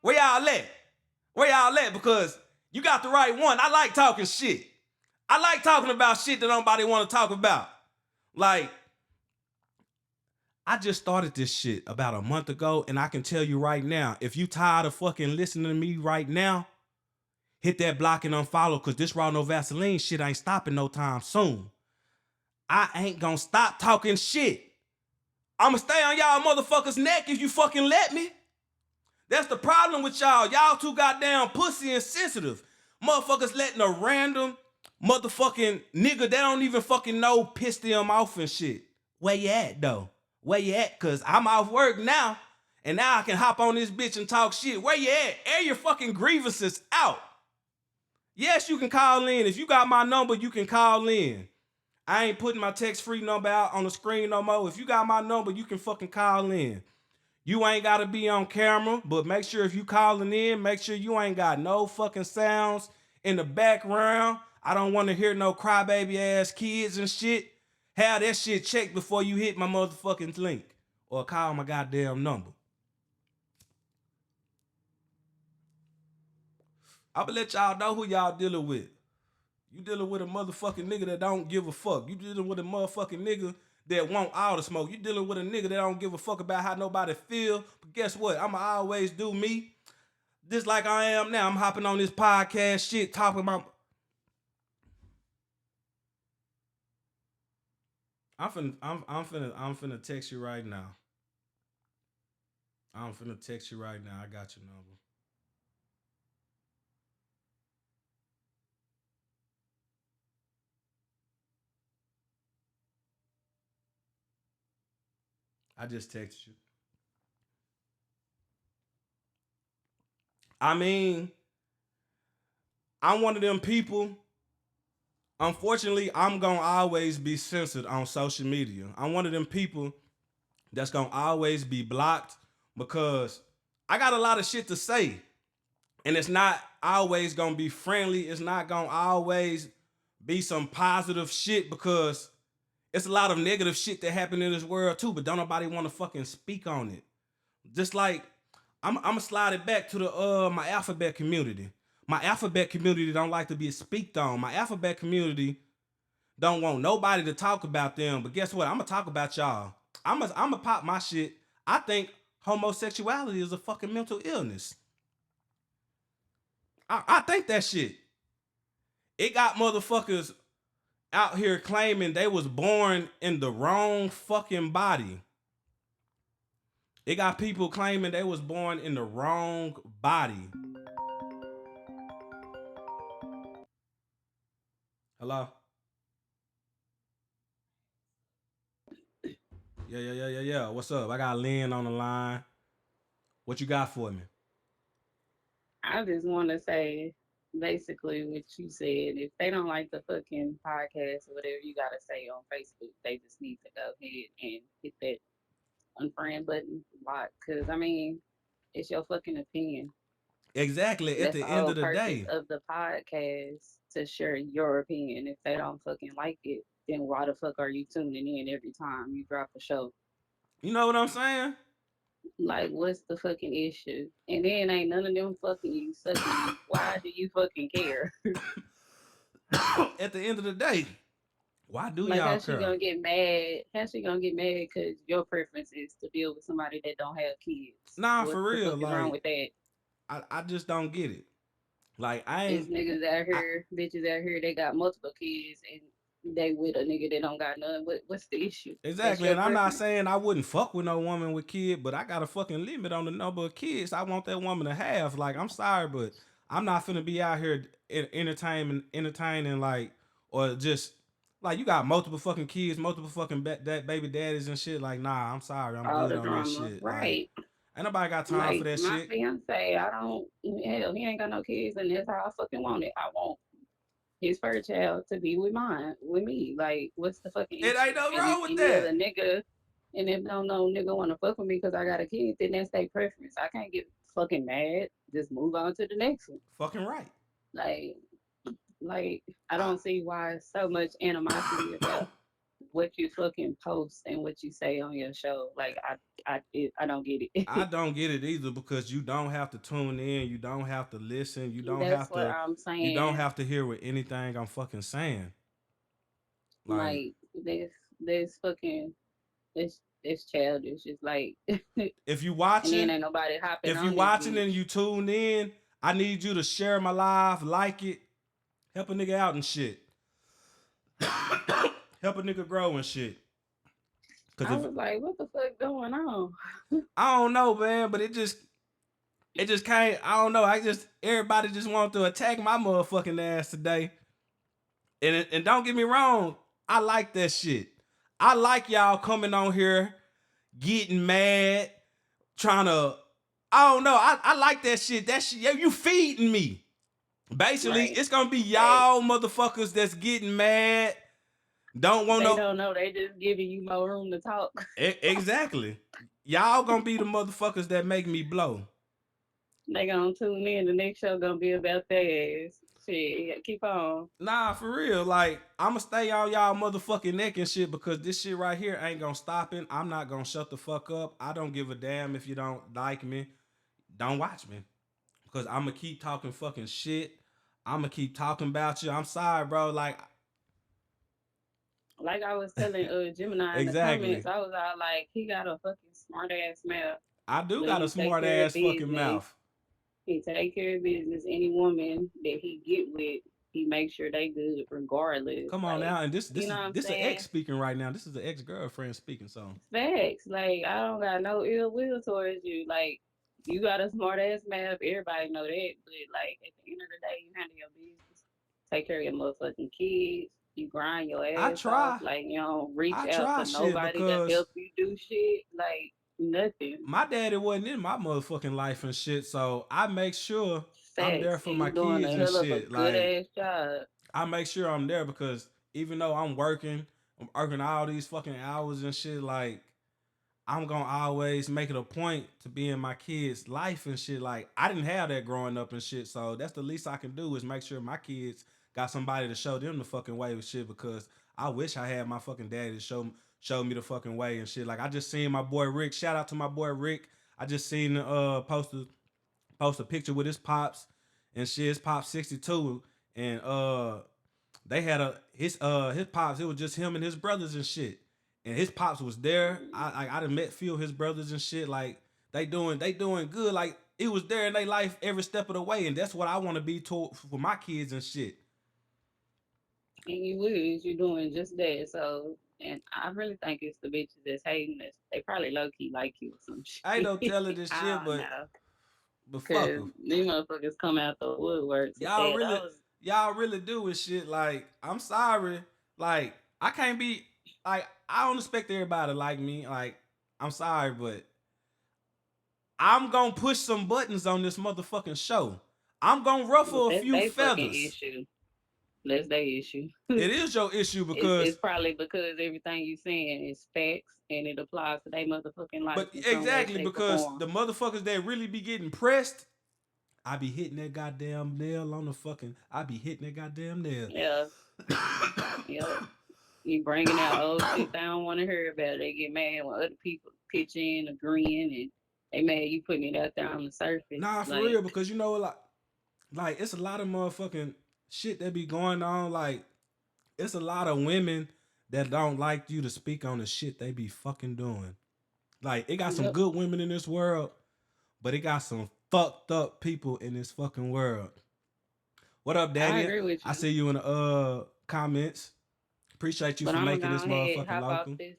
Where y'all at? Where y'all at? Because you got the right one. I like talking shit. I like talking about shit that nobody want to talk about. Like, I just started this shit about a month ago, and I can tell you right now, if you tired of fucking listening to me right now, hit that block and unfollow, because this Raw No Vaseline shit ain't stopping no time soon. I ain't gonna stop talking shit. I'ma stay on y'all motherfuckers' neck if you fucking let me. That's the problem with y'all. Y'all too goddamn pussy and sensitive. Motherfuckers letting a random motherfucking nigga they don't even fucking know piss them off and shit. Where you at, though? Where you at? Because I'm off work now, and now I can hop on this bitch and talk shit. Where you at? Air your fucking grievances out. Yes, you can call in. If you got my number, you can call in. I ain't putting my text-free number out on the screen no more. If you got my number, you can fucking call in. You ain't got to be on camera, but make sure if you calling in, make sure you ain't got no fucking sounds in the background. I don't want to hear no crybaby ass kids and shit. Have that shit checked before you hit my motherfucking link or call my goddamn number. I'ma let y'all know who y'all dealing with. You dealing with a motherfucking nigga that don't give a fuck. You dealing with a motherfucking nigga that want all the smoke. You dealing with a nigga that don't give a fuck about how nobody feel. But guess what? I'ma always do me. Just like I am now. I'm hopping on this podcast shit, talking about. I'm finna text you right now. I'm finna text you right now. I got your number. I just texted you. I mean, I'm one of them people. Unfortunately, I'm gonna always be censored on social media. I'm one of them people that's gonna always be blocked because I got a lot of shit to say. And it's not always gonna be friendly. It's not gonna always be some positive shit, because it's a lot of negative shit that happen in this world too, but don't nobody wanna fucking speak on it. Just like I'ma slide it back to the my alphabet community. My alphabet community don't like to be speaked on. My alphabet community don't want nobody to talk about them. But guess what? I'm gonna talk about y'all. I'm gonna pop my shit. I think homosexuality is a fucking mental illness. I think that shit. It got motherfuckers out here claiming they was born in the wrong fucking body. It got people claiming they was born in the wrong body. Hello? Yeah. What's up? I got Lynn on the line. What you got for me? I just want to say basically what you said. If they don't like the fucking podcast or whatever you got to say on Facebook, they just need to go ahead and hit that unfriend button, block. Because, I mean, it's your fucking opinion. Exactly. At That's the the end whole of the purpose day. of the podcast, to share your opinion. If they don't fucking like it, then why the fuck are you tuning in every time you drop a show? You know what I'm saying? Like, what's the fucking issue? And then ain't none of them fucking you, sucking you. Why do you fucking care? At the end of the day, Why do Like, y'all how she care? gonna get mad? How she gonna get mad because your preference is to deal with somebody that don't have kids? Nah, What for the real. fuck is wrong Like with that? I just don't get it. Like I It's ain't niggas out I here, bitches out here, they got multiple kids and they with a nigga that don't got none. What's the issue? That's exactly, your and I'm not preference. saying I wouldn't fuck with no woman with kid, but I got a fucking limit on the number of kids I want that woman to have. Like I'm sorry, but I'm not finna be out here entertaining like or just like you got multiple fucking kids, multiple fucking that baby daddies and shit. Like nah, I'm sorry, I'm All good the on that drama, shit. Like right? ain't nobody got time for Like that my shit. fiance, I don't hell, he ain't got no kids, and that's how I fucking want it. I want his first child to be with mine, with me. Like, what's the fucking It ain't issue? nothing And if wrong with any other that. nigga, and if no nigga want to fuck with me because I got a kid, then that's their preference. I can't get fucking mad. Just move on to the next one. Fucking right. Like, like I I don't see why so much animosity about what you fucking post and what you say on your show. Like, I don't get I it. don't get it either because you don't have to tune in, you don't have to listen, That's what I'm you don't saying. have to hear what anything I'm fucking saying. Like Like, this fucking this childish. It's like, and if you then watching, ain't nobody hopping if you on this watching and bitch. you tune in, I need you to share my live, like it, help a nigga out and shit. Help a nigga grow and shit. Cause I if was like, what the fuck going on? I don't know, man, but it just can't. I don't know. I just everybody just want to attack my motherfucking ass today. And don't get me wrong, I like that shit. I like y'all coming on here, getting mad, trying to. I don't know. I like that shit. That shit, yeah, you feeding me. Basically, Right. it's gonna be Right. y'all motherfuckers that's getting mad. Don't want They no. don't know. They just giving you more room to talk. Exactly. Y'all gonna be the motherfuckers that make me blow. They gonna tune in. The next show gonna be about their ass. Shit, keep on. Nah, for real. Like, I'ma stay on y'all motherfucking neck and shit because this shit right here ain't gonna stop it. I'm not gonna shut the fuck up. I don't give a damn if you don't like me. Don't watch me. Because I'ma keep talking fucking shit. I'ma keep talking about you. I'm sorry, bro. Like, Like I was telling Gemini in the comments, exactly. I was all like, he got a fucking smart ass mouth, I do but got a he take smart care of ass fucking business. mouth. He take care of business. Any woman that he get with, he make sure they good regardless. Come on Like, now. And you know what I'm this an ex saying? speaking right now. This is the ex girlfriend speaking. So Facts. Like, I don't got no ill will towards you. Like, you got a smart ass mouth. Everybody know that. But like at the end of the day, you handle your business. Take care of your motherfucking kids. You grind your I ass off. try. Like, you don't reach I out try for shit nobody to because help you do shit. Like nothing. my daddy wasn't in my motherfucking life and shit. So I make sure I'm there Facts. for And my you doing kids a and hell of a shit. good Like ass job. I make sure I'm there because even though I'm working all these fucking hours and shit. Like I'm gonna always make it a point to be in my kids' life and shit. Like I didn't have that growing up and shit. So that's the least I can do is make sure my kids got somebody to show them the fucking way with shit because I wish I had my fucking daddy to show me the fucking way and shit. Like I just seen my boy Rick. Shout out to my boy Rick. I just seen post a picture with his pops and shit. His pops 62 and they had his pops. It was just him and his brothers and shit. And his pops was there. I done met few of his brothers and shit. Like they doing good. Like it was there in their life every step of the way. And that's what I want to be told for my kids and shit. And you wish you're doing just that. So, and I really think it's the bitches that's hating this. They probably low key like you or some I ain't shit. no telling this shit, I don't know. but fuck Cause them. these motherfuckers come out the woodworks and Y'all say really those. y'all really do and shit. Like I'm sorry. Like I can't be like I don't expect everybody to like me. Like I'm sorry, but I'm gonna push some buttons on this motherfucking show. I'm gonna But ruffle a that's few their fucking feathers. issue. That's their issue. It is your issue It's because, probably because everything you saying is facts and it applies to their motherfucking life but in some way, exactly shape, or because form. the motherfuckers that really be getting pressed, I be hitting that goddamn nail on the fucking. I be hitting that goddamn nail. Yeah, yeah. You bringing out old shit they don't want to hear about. They get mad when other people pitch in, agreeing, and they mad you putting it out there on the surface. Nah, for Like, real, because you know, like it's a lot of motherfucking shit that be going on. Like it's a lot of women that don't like you to speak on the shit they be fucking doing. Like, it got some Yep. good women in this world, but it got some fucked up people in this fucking world. What up, I Daniel? agree with I you. see you in the comments. Appreciate you But for I'm gonna making go this ahead, motherfucking hop off local. this.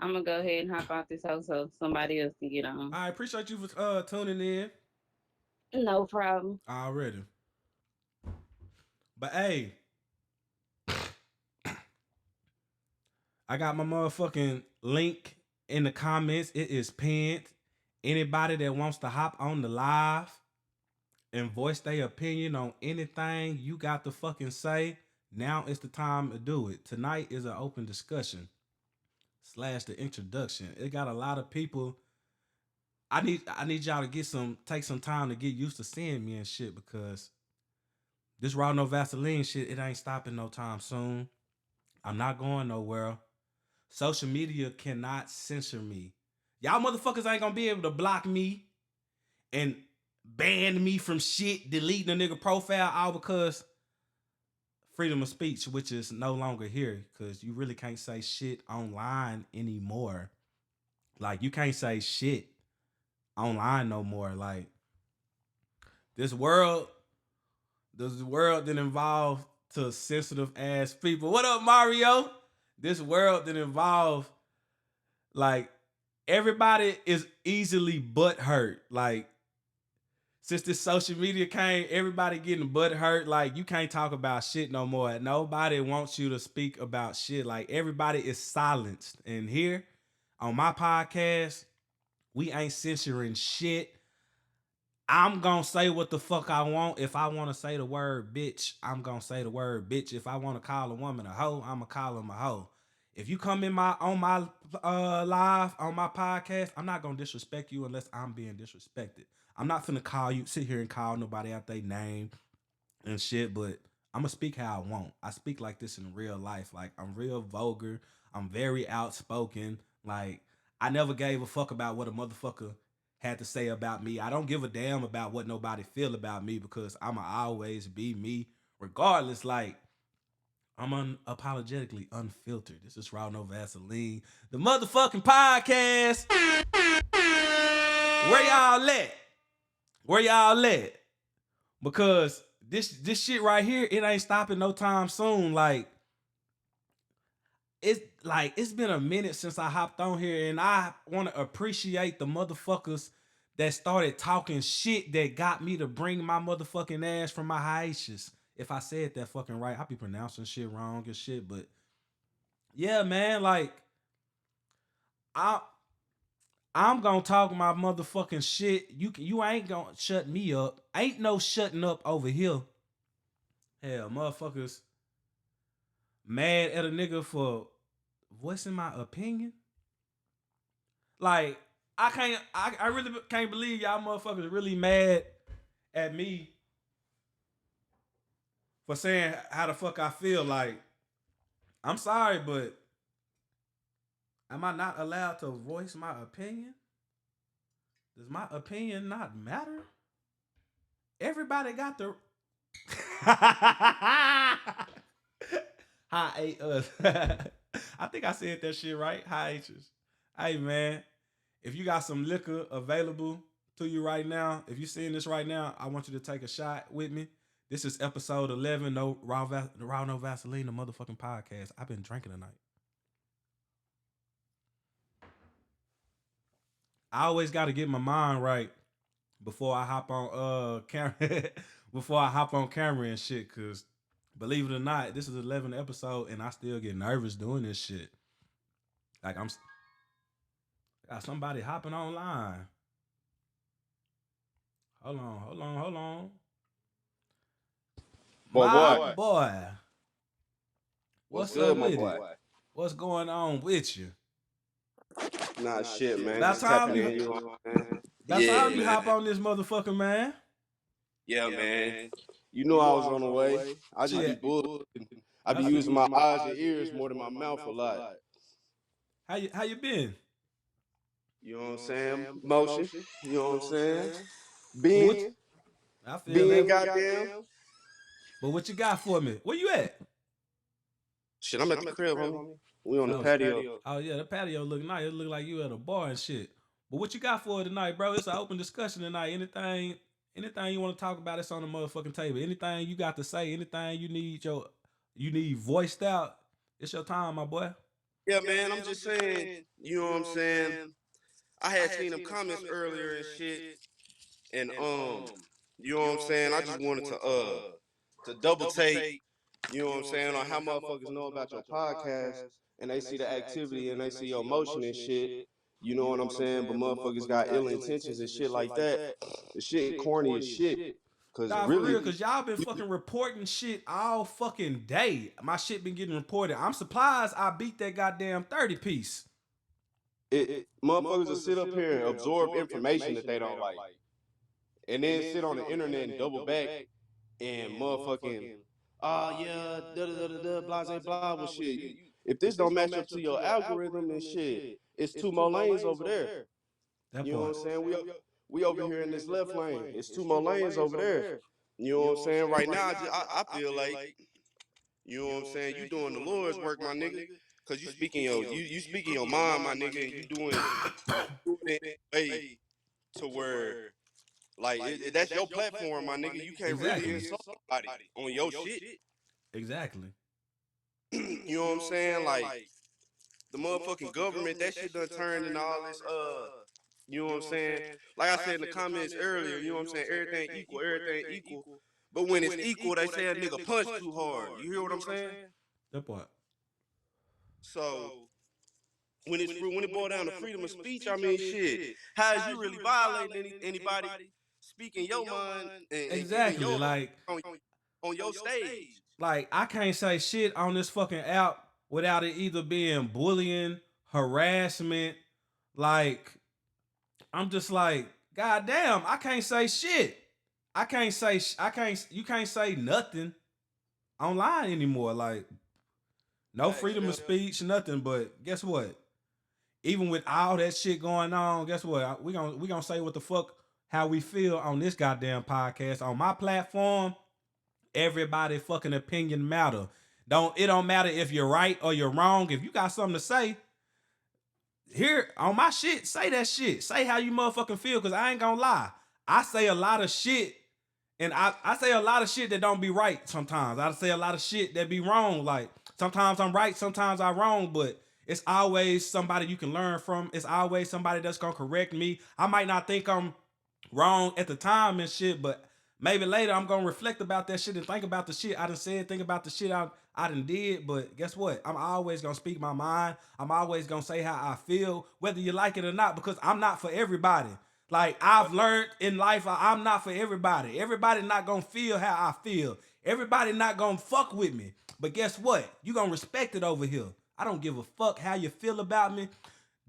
I'm gonna go ahead and hop off this house so somebody else can get on. I appreciate you for tuning in No problem. already. But hey, I got my motherfucking link in the comments. It is pinned. Anybody that wants to hop on the live and voice their opinion on anything you got to fucking say, now is the time to do it. Tonight is an open discussion / the introduction. It got a lot of people. I need y'all to take some time to get used to seeing me and shit, because this raw no Vaseline shit, it ain't stopping no time soon. I'm not going nowhere. Social media cannot censor me. Y'all motherfuckers ain't gonna be able to block me and ban me from shit, deleting a nigga profile, all because freedom of speech, which is no longer here, because you really can't say shit online anymore. Like, you can't say shit online no more. Like, this world didn't evolve to sensitive ass people. What up, Mario? This world didn't evolve, like, everybody is easily butt hurt. Like, since this social media came, everybody getting butt hurt. Like, you can't talk about shit no more. Nobody wants you to speak about shit. Like, everybody is silenced. And here on my podcast, we ain't censoring shit. I'm gonna say what the fuck I want. If I want to say the word bitch, I'm gonna say the word bitch. If I want to call a woman a hoe, I'm gonna call them a hoe. If you come in my live on my podcast, I'm not gonna disrespect you unless I'm being disrespected. I'm not finna sit here and call nobody out their name and shit, but I'm gonna speak how I want. I speak like this in real life. Like, I'm real vulgar. I'm very outspoken. Like, I never gave a fuck about what a motherfucker had to say about me. I don't give a damn about what nobody feel about me, because I'ma always be me regardless. Like, I'm unapologetically unfiltered. This is Raw No Vaseline, the motherfucking podcast. Where y'all at? Where y'all at? Because this shit right here, it ain't stopping no time soon. Like, it's been a minute since I hopped on here, and I want to appreciate the motherfuckers that started talking shit that got me to bring my motherfucking ass from my hiatus. If I said that fucking right, I be pronouncing shit wrong and shit, but yeah, man, like, I'm gonna talk my motherfucking shit. You ain't gonna shut me up. Ain't no shutting up over here. Hell, motherfuckers mad at a nigga for voicing my opinion. Like, I really can't believe y'all motherfuckers really mad at me for saying how the fuck I feel. Like, I'm sorry, but am I not allowed to voice my opinion? Does my opinion not matter? Everybody got the Hi ate us. I think I said that shit right. Hi H's. Hey man, if you got some liquor available to you right now, if you're seeing this right now, I want you to take a shot with me. This is episode 11, no Raw No Vaseline, the motherfucking podcast. I've been drinking tonight. I always got to get my mind right before I hop on camera. Before I hop on camera and shit, cause believe it or not, this is the 11th episode, and I still get nervous doing this shit. Like, got somebody hopping online. Hold on. My boy. What's up with it? What's going on with you? Nah, shit, man. About Just time tapping you, in, you know what I'm saying? about time you hop on this motherfucker, man. Yeah, man. You know I was on the way. I just be Shit. bullshitting. I be using my eyes and ears more than my mouth a lot. How you been? You know what I'm saying? Motion. You know what I'm saying? What Being I feel that. goddamn. But what you got for me? Where you at? Shit, I'm at the crib, homie. We on the Oh, patio. oh yeah, the patio look nice. It look like you at a bar and shit. But what you got for it tonight, bro? It's an open discussion tonight. Anything you want to talk about, it's on the motherfucking table. Anything you got to say, anything you need voiced out, it's your time, my boy. Yeah, man, I'm just saying, you know what I'm saying? I had seen them comments earlier and shit, and you know what I'm saying? I just wanted to double take, you know what I'm saying, on how motherfuckers know about your podcast and they see the activity and they see your motion and shit. You know what I'm saying? But motherfuckers got ill intentions and shit like that. The shit corny as shit. Cause Nah, for real, really, cause y'all been fucking reporting shit all fucking day. My shit been getting reported. I'm surprised I beat that goddamn 30 piece. motherfuckers will sit up here and absorb information that they don't like, and then sit on the internet and double back and motherfucking, yeah, da da da da da, blase blah with shit. If this don't match up to your algorithm and shit, it's two more lanes over there. That You know what I'm part. saying? We over here in this left lane. It's two more lanes over there. You know what I'm saying? Right now, I feel like, you know what I'm saying, you doing the Lord's work, my nigga. Cause you speaking your mind, my nigga, and you doing it in a way to where, like, that's your platform, my nigga. You can't really Exactly. insult somebody on your shit. Exactly. You know what I'm saying? Like, the motherfucking government, that shit done turned into all this, you know what I'm saying? Like I said in the comments earlier, you know what I'm saying? Everything equal. But when it's equal, they say a nigga punch too hard. You hear what I'm saying? That part. So when it boils down to freedom of speech, I mean, shit. How is you really violating anybody speaking your mind and giving Exactly. your Like, on your stage? I can't say shit on this fucking app without it either being bullying, harassment. Like, I'm just like, God damn, I can't say shit. You can't say nothing online anymore. Like, no freedom of speech, nothing. But guess what? Even with all that shit going on, guess what? We gonna say what the fuck how we feel on this goddamn podcast on my platform. Everybody fucking opinion matter. It don't matter if you're right or you're wrong. If you got something to say, here on my shit, say that shit. Say how you motherfucking feel, cause I ain't gonna lie. I say a lot of shit, and I say a lot of shit that don't be right sometimes. I say a lot of shit that be wrong. Like, sometimes I'm right, sometimes I'm wrong, but it's always somebody you can learn from. It's always somebody that's gonna correct me. I might not think I'm wrong at the time and shit, but maybe later I'm gonna reflect about that shit and think about the shit I done said, think about the shit I done did. But guess what? I'm always gonna speak my mind. I'm always gonna say how I feel, whether you like it or not, because I'm not for everybody. Like, I've learned in life, I'm not for everybody. Everybody not gonna feel how I feel. Everybody not gonna fuck with me. But guess what? You gonna respect it over here. I don't give a fuck how you feel about me.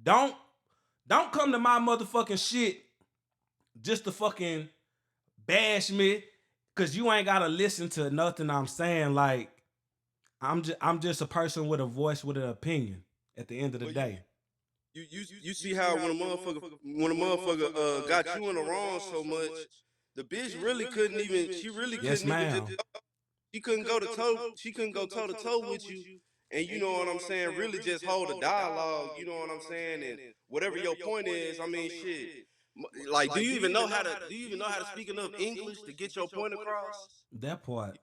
Don't come to my motherfucking shit just to fucking bash me, cause you ain't gotta listen to nothing I'm saying. Like, I'm just a person with a voice, with an opinion at the end of the day. You see how when a motherfucker got you in the wrong so much, the bitch really couldn't even. She really Yes, couldn't even ma'am. just. She couldn't go to toe. She couldn't go toe to toe with you. And you know what I'm saying? Really just hold a dialogue. You know what I'm saying? And whatever your point is, I mean, shit. Like, do you even know how to? Do you even know how to speak enough English to get your point across? That part.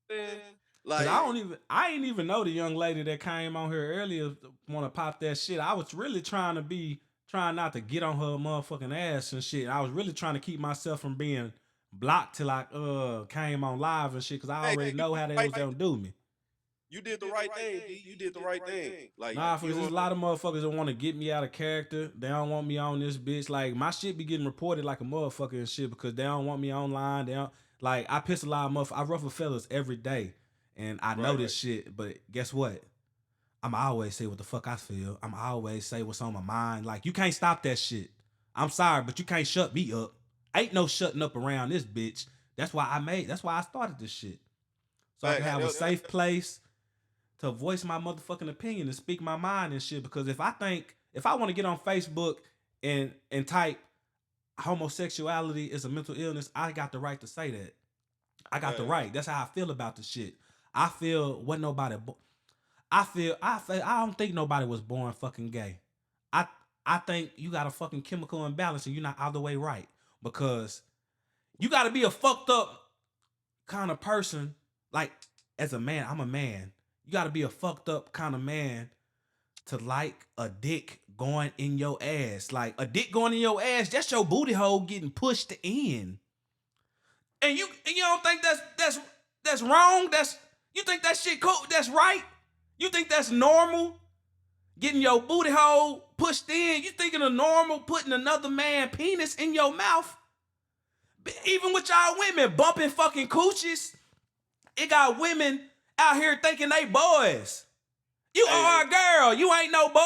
Man, Cause like, I ain't even know the young lady that came on here earlier want to pop that shit. I was really trying not to get on her motherfucking ass and shit. I was really trying to keep myself from being blocked till I came on live and shit. Cause I already know how they was gonna do me. you did the right thing, D. You did the right thing. Like, Nah, because there's a lot of motherfuckers that want to get me out of character. They don't want me on this bitch. Like, my shit be getting reported like a motherfucker and shit because they don't want me online. They don't, like, I piss a lot of motherfuckers. I ruffle fellas every day. And I know this shit, but guess what? I'ma always say what the fuck I feel. I'ma always say what's on my mind. Like, you can't stop that shit. I'm sorry, but you can't shut me up. Ain't no shutting up around this bitch. That's why I started this shit. So I can have a safe place to voice my motherfucking opinion and speak my mind and shit. Because if I want to get on Facebook and type homosexuality is a mental illness, I got the right to say that. I got the right. That's how I feel about the shit. I feel what nobody. I don't think nobody was born fucking gay. I I think you got a fucking chemical imbalance and you're not all the way right because you got to be a fucked up kind of person. Like as a man, I'm a man. You got to be a fucked up kind of man to like a dick going in your ass. Like a dick going in your ass, that's your booty hole getting pushed in. And you don't think that's wrong? You think that shit cool? That's right? You think that's normal? Getting your booty hole pushed in? You thinking of normal putting another man penis in your mouth? Even with y'all women bumping fucking coochies, it got women out here thinking they boys. You are a girl. You ain't no boy.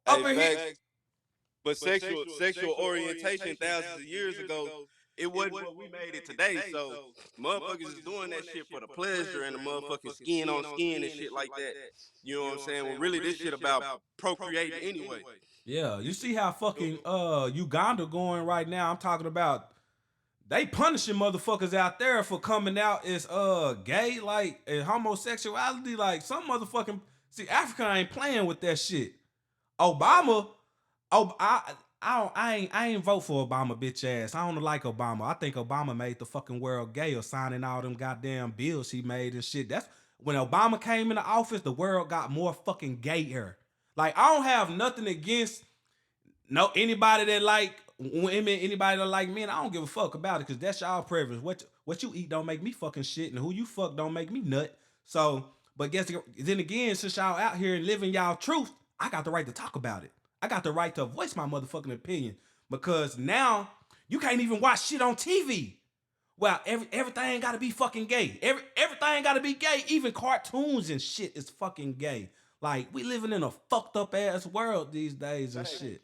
Up in here. But sexual orientation thousands of years ago, it wasn't what we made it today. So motherfuckers is doing that shit for the pleasure and the motherfucking skin on skin and shit like that. You know what I'm saying? Well, really, this shit about procreating anyway. Yeah, you see how fucking Uganda going right now. I'm talking about they punishing motherfuckers out there for coming out as gay, like and homosexuality. Like some motherfucking see Africa ain't playing with that shit. Obama, I ain't vote for Obama, bitch ass. I don't like Obama. I think Obama made the fucking world gay or signing all them goddamn bills he made and shit. That's when Obama came into office, the world got more fucking gayer. Like I don't have nothing against anybody that like women, anybody that like men. I don't give a fuck about it because that's y'all preference. What you eat don't make me fucking shit, and who you fuck don't make me nut. So, but then again, since y'all out here and living y'all truth, I got the right to talk about it. I got the right to voice my motherfucking opinion because now you can't even watch shit on TV. Well, everything got to be fucking gay. Everything got to be gay. Even cartoons and shit is fucking gay. Like we living in a fucked up ass world these days and shit.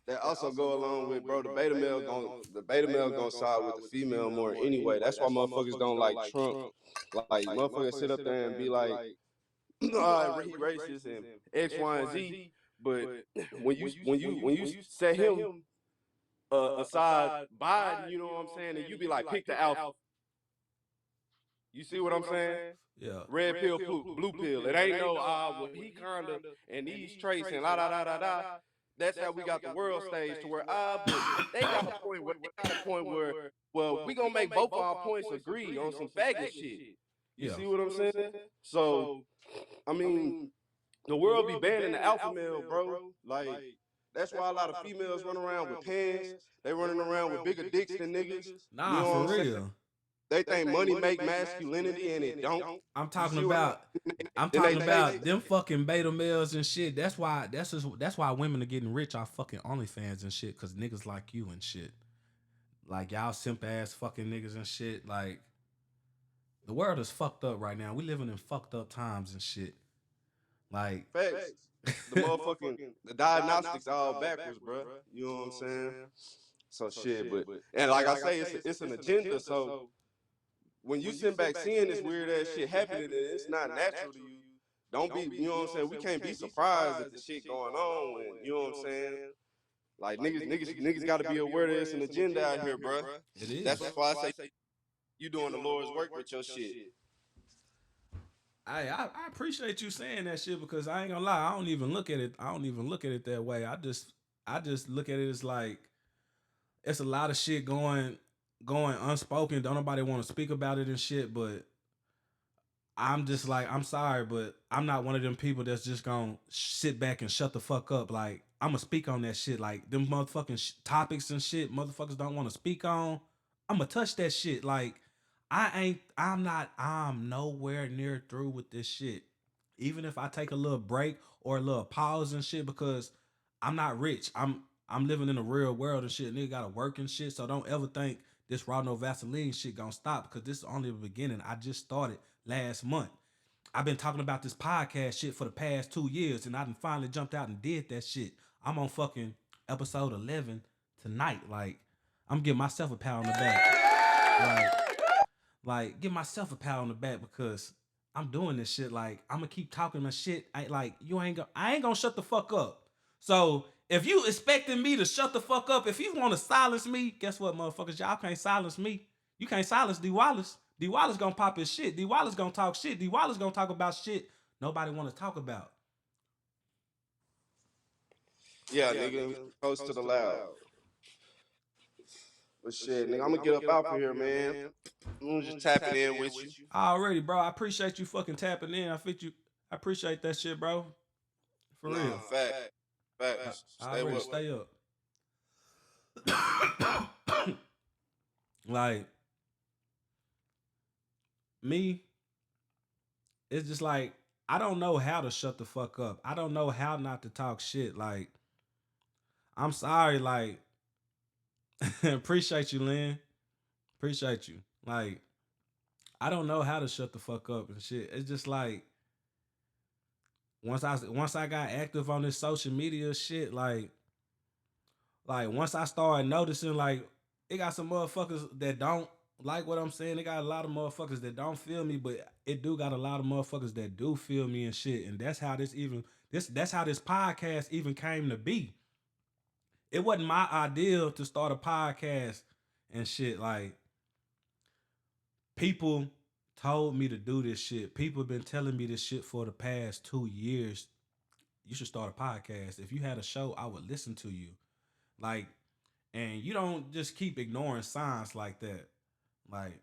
That also go along with, bro, the beta male gonna side with the female more anyway. That's why motherfuckers don't like Trump. Like motherfuckers sit up there and be like, he racist and X, Y, and Z. But when you set him aside Biden, you know what I'm saying, and you be like, pick the alpha. You see what I'm saying? Yeah. Red pill, blue pill. It ain't no well he kinda and these traits and la da da da da. That's how we got the world stage to where but they got a point where well we gonna make both our points agree on some faggot shit. You see what I'm saying? So I mean the world be banning the alpha male, bro. Like that's why a lot of females run around with pants. They running around with bigger dicks than niggas. Nah, you know for real. They think money make masculinity and it don't. I'm talking about them fucking beta males and shit. That's why women are getting rich off fucking OnlyFans and shit, cause niggas like you and shit. Like y'all simp ass fucking niggas and shit. Like the world is fucked up right now. We living in fucked up times and shit. Like facts. The diagnostics all backwards, bro. You know what I'm saying? So shit, but and like I say, it's an agenda. So when you sit back seeing this weird ass shit happening and it's not natural to you, don't be, you know what I'm saying? We can't be surprised at the shit going on, and you know what I'm saying? Like niggas got to be aware that it's an agenda out here, bro. It is. That's why I say you doing the Lord's work with your shit. I appreciate you saying that shit because I ain't gonna lie, I don't even look at it that way. I just look at it as like it's a lot of shit going unspoken. Don't nobody want to speak about it and shit, but I'm just like, I'm sorry, but I'm not one of them people that's just gonna sit back and shut the fuck up. Like, I'm gonna speak on that shit. Like, them motherfucking topics and shit motherfuckers don't want to speak on. I'm gonna touch that shit. Like, I'm nowhere near through with this shit. Even if I take a little break or a little pause and shit, because I'm not rich. I'm living in the real world and shit. Nigga gotta work and shit. So don't ever think this raw no Vaseline shit gonna stop, because this is only the beginning. I just started last month. I've been talking about this podcast shit for the past 2 years, and I done finally jumped out and did that shit. I'm on fucking episode 11 tonight. Like, I'm giving myself a pat on the back. Like, give myself a pat on the back because I'm doing this shit. Like, I'm gonna keep talking my shit. I ain't gonna shut the fuck up. So if you expecting me to shut the fuck up, if you want to silence me, guess what, motherfuckers? Y'all can't silence me. You can't silence D Wallace. D Wallace gonna pop his shit. D Wallace gonna talk shit. D Wallace gonna talk about shit nobody want to talk about. Yeah, nigga, close to the loud. But shit, nigga, I'm gonna get up out of here, man. I'm just tapping in with you. Already, bro. I appreciate you fucking tapping in. I appreciate that shit, bro. For real. Facts. Stay Already, up. stay up. Like me, it's just like I don't know how to shut the fuck up. I don't know how not to talk shit. Like, I'm sorry, like appreciate you, Lynn. Appreciate you. Like, I don't know how to shut the fuck up and shit. It's just like once I got active on this social media shit, like once I started noticing, like, it got some motherfuckers that don't like what I'm saying. It got a lot of motherfuckers that don't feel me, but it do got a lot of motherfuckers that do feel me and shit. And that's how that's how this podcast even came to be. It wasn't my idea to start a podcast and shit. Like, people told me to do this shit. People been telling me this shit for the past 2 years. You should start a podcast. If you had a show, I would listen to you. Like, and you don't just keep ignoring signs like that. Like,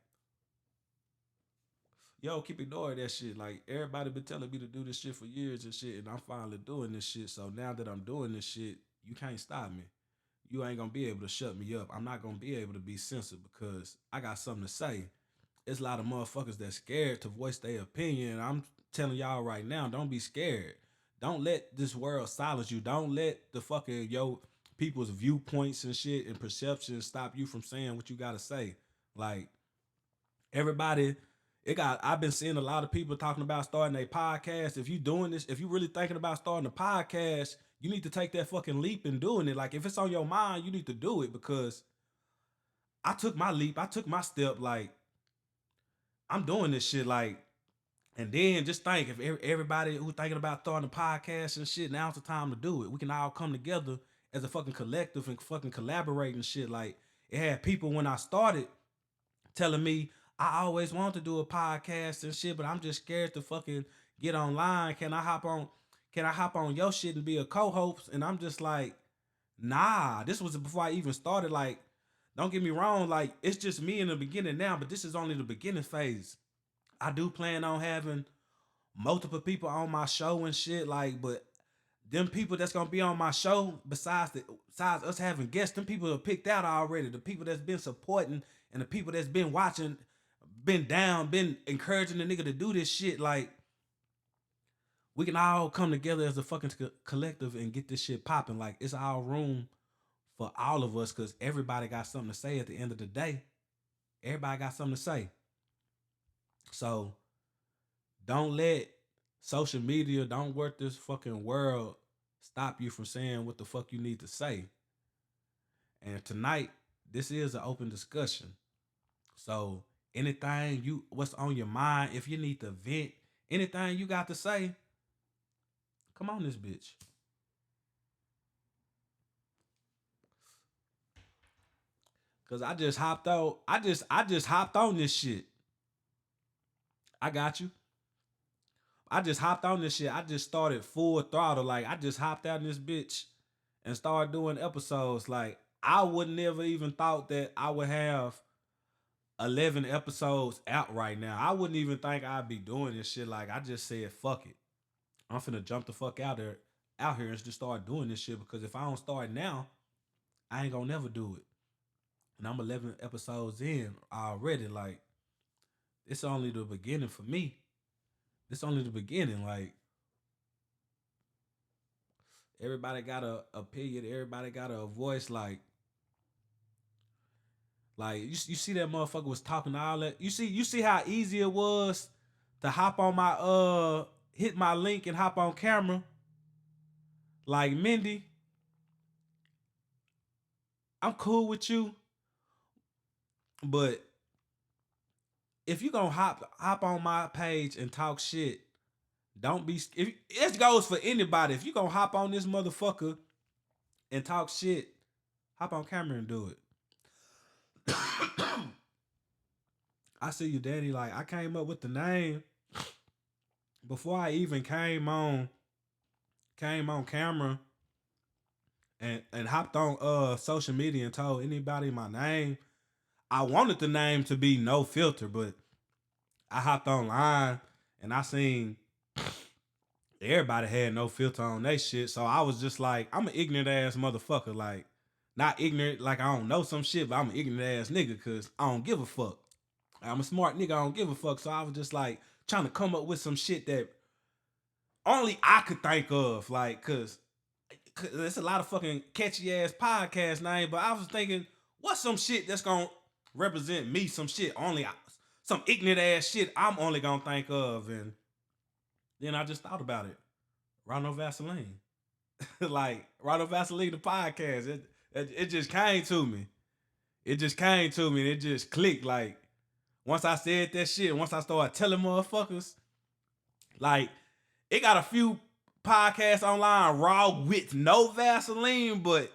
yo, keep ignoring that shit. Like, everybody been telling me to do this shit for years and shit, and I'm finally doing this shit. So now that I'm doing this shit, you can't stop me. You ain't gonna be able to shut me up. I'm not gonna be able to be censored because I got something to say. It's a lot of motherfuckers that's scared to voice their opinion. I'm telling y'all right now, don't be scared. Don't let this world silence you. Don't let the fucking people's viewpoints and shit and perceptions stop you from saying what you gotta say. Like, everybody, I've been seeing a lot of people talking about starting a podcast. If you doing this, if you really thinking about starting a podcast, you need to take that fucking leap and doing it. Like, if it's on your mind, you need to do it, because I took my leap, I took my step. Like, I'm doing this shit. Like, and then just think, if everybody who thinking about starting a podcast and shit, now's the time to do it. We can all come together as a fucking collective and fucking collaborate and shit. Like, it had people when I started telling me, I always wanted to do a podcast and shit, but I'm just scared to fucking get online. Can I hop on your shit and be a co-host? And I'm just like, nah, this was before I even started. Like, don't get me wrong, like, it's just me in the beginning now, but this is only the beginning phase. I do plan on having multiple people on my show and shit, like, but them people that's gonna be on my show, besides us having guests, them people are picked out already. The people that's been supporting and the people that's been watching, been down, been encouraging the nigga to do this shit. Like, we can all come together as a fucking collective and get this shit popping. Like, it's all room for all of us, because everybody got something to say at the end of the day. Everybody got something to say. So don't let social media, don't work this fucking world stop you from saying what the fuck you need to say. And tonight, this is an open discussion. So anything what's on your mind, if you need to vent, anything you got to say, come on this bitch. Cause I just hopped on this shit. I got you. I just hopped on this shit. I just started full throttle. Like, I just hopped out in this bitch and started doing episodes. Like, I would never even thought that I would have 11 episodes out right now. I wouldn't even think I'd be doing this shit. Like, I just said, fuck it. I'm finna jump the fuck out here and just start doing this shit, because if I don't start now, I ain't gonna never do it. And I'm 11 episodes in already. Like, it's only the beginning for me. It's only the beginning. Like, everybody got a opinion. Everybody got a voice. Like you see that motherfucker was talking all that. You see how easy it was to hop on my hit my link and hop on camera. Like, Mindy, I'm cool with you, but if you gonna hop on my page and talk shit, don't be. If it goes for anybody, if you gonna hop on this motherfucker and talk shit, hop on camera and do it. I see you, Danny. Like, I came up with the name, before I even came on camera and hopped on social media and told anybody my name, I wanted the name to be No Filter, but I hopped online and I seen everybody had no filter on they shit. So I was just like, I'm an ignorant ass motherfucker. Like, not ignorant like I don't know some shit, but I'm an ignorant ass nigga because I don't give a fuck. I'm a smart nigga, I don't give a fuck. So I was just like trying to come up with some shit that only I could think of. Like, cause there's a lot of fucking catchy ass podcast name, but I was thinking, what's some shit that's gonna represent me? Some shit some ignorant ass shit I'm only gonna think of. And then I just thought about it. Ronald Vaseline. Like Ronald Vaseline the podcast. It just came to me. It just came to me and it just clicked. Like once I said that shit, once I started telling motherfuckers, like it got a few podcasts online raw with no Vaseline, but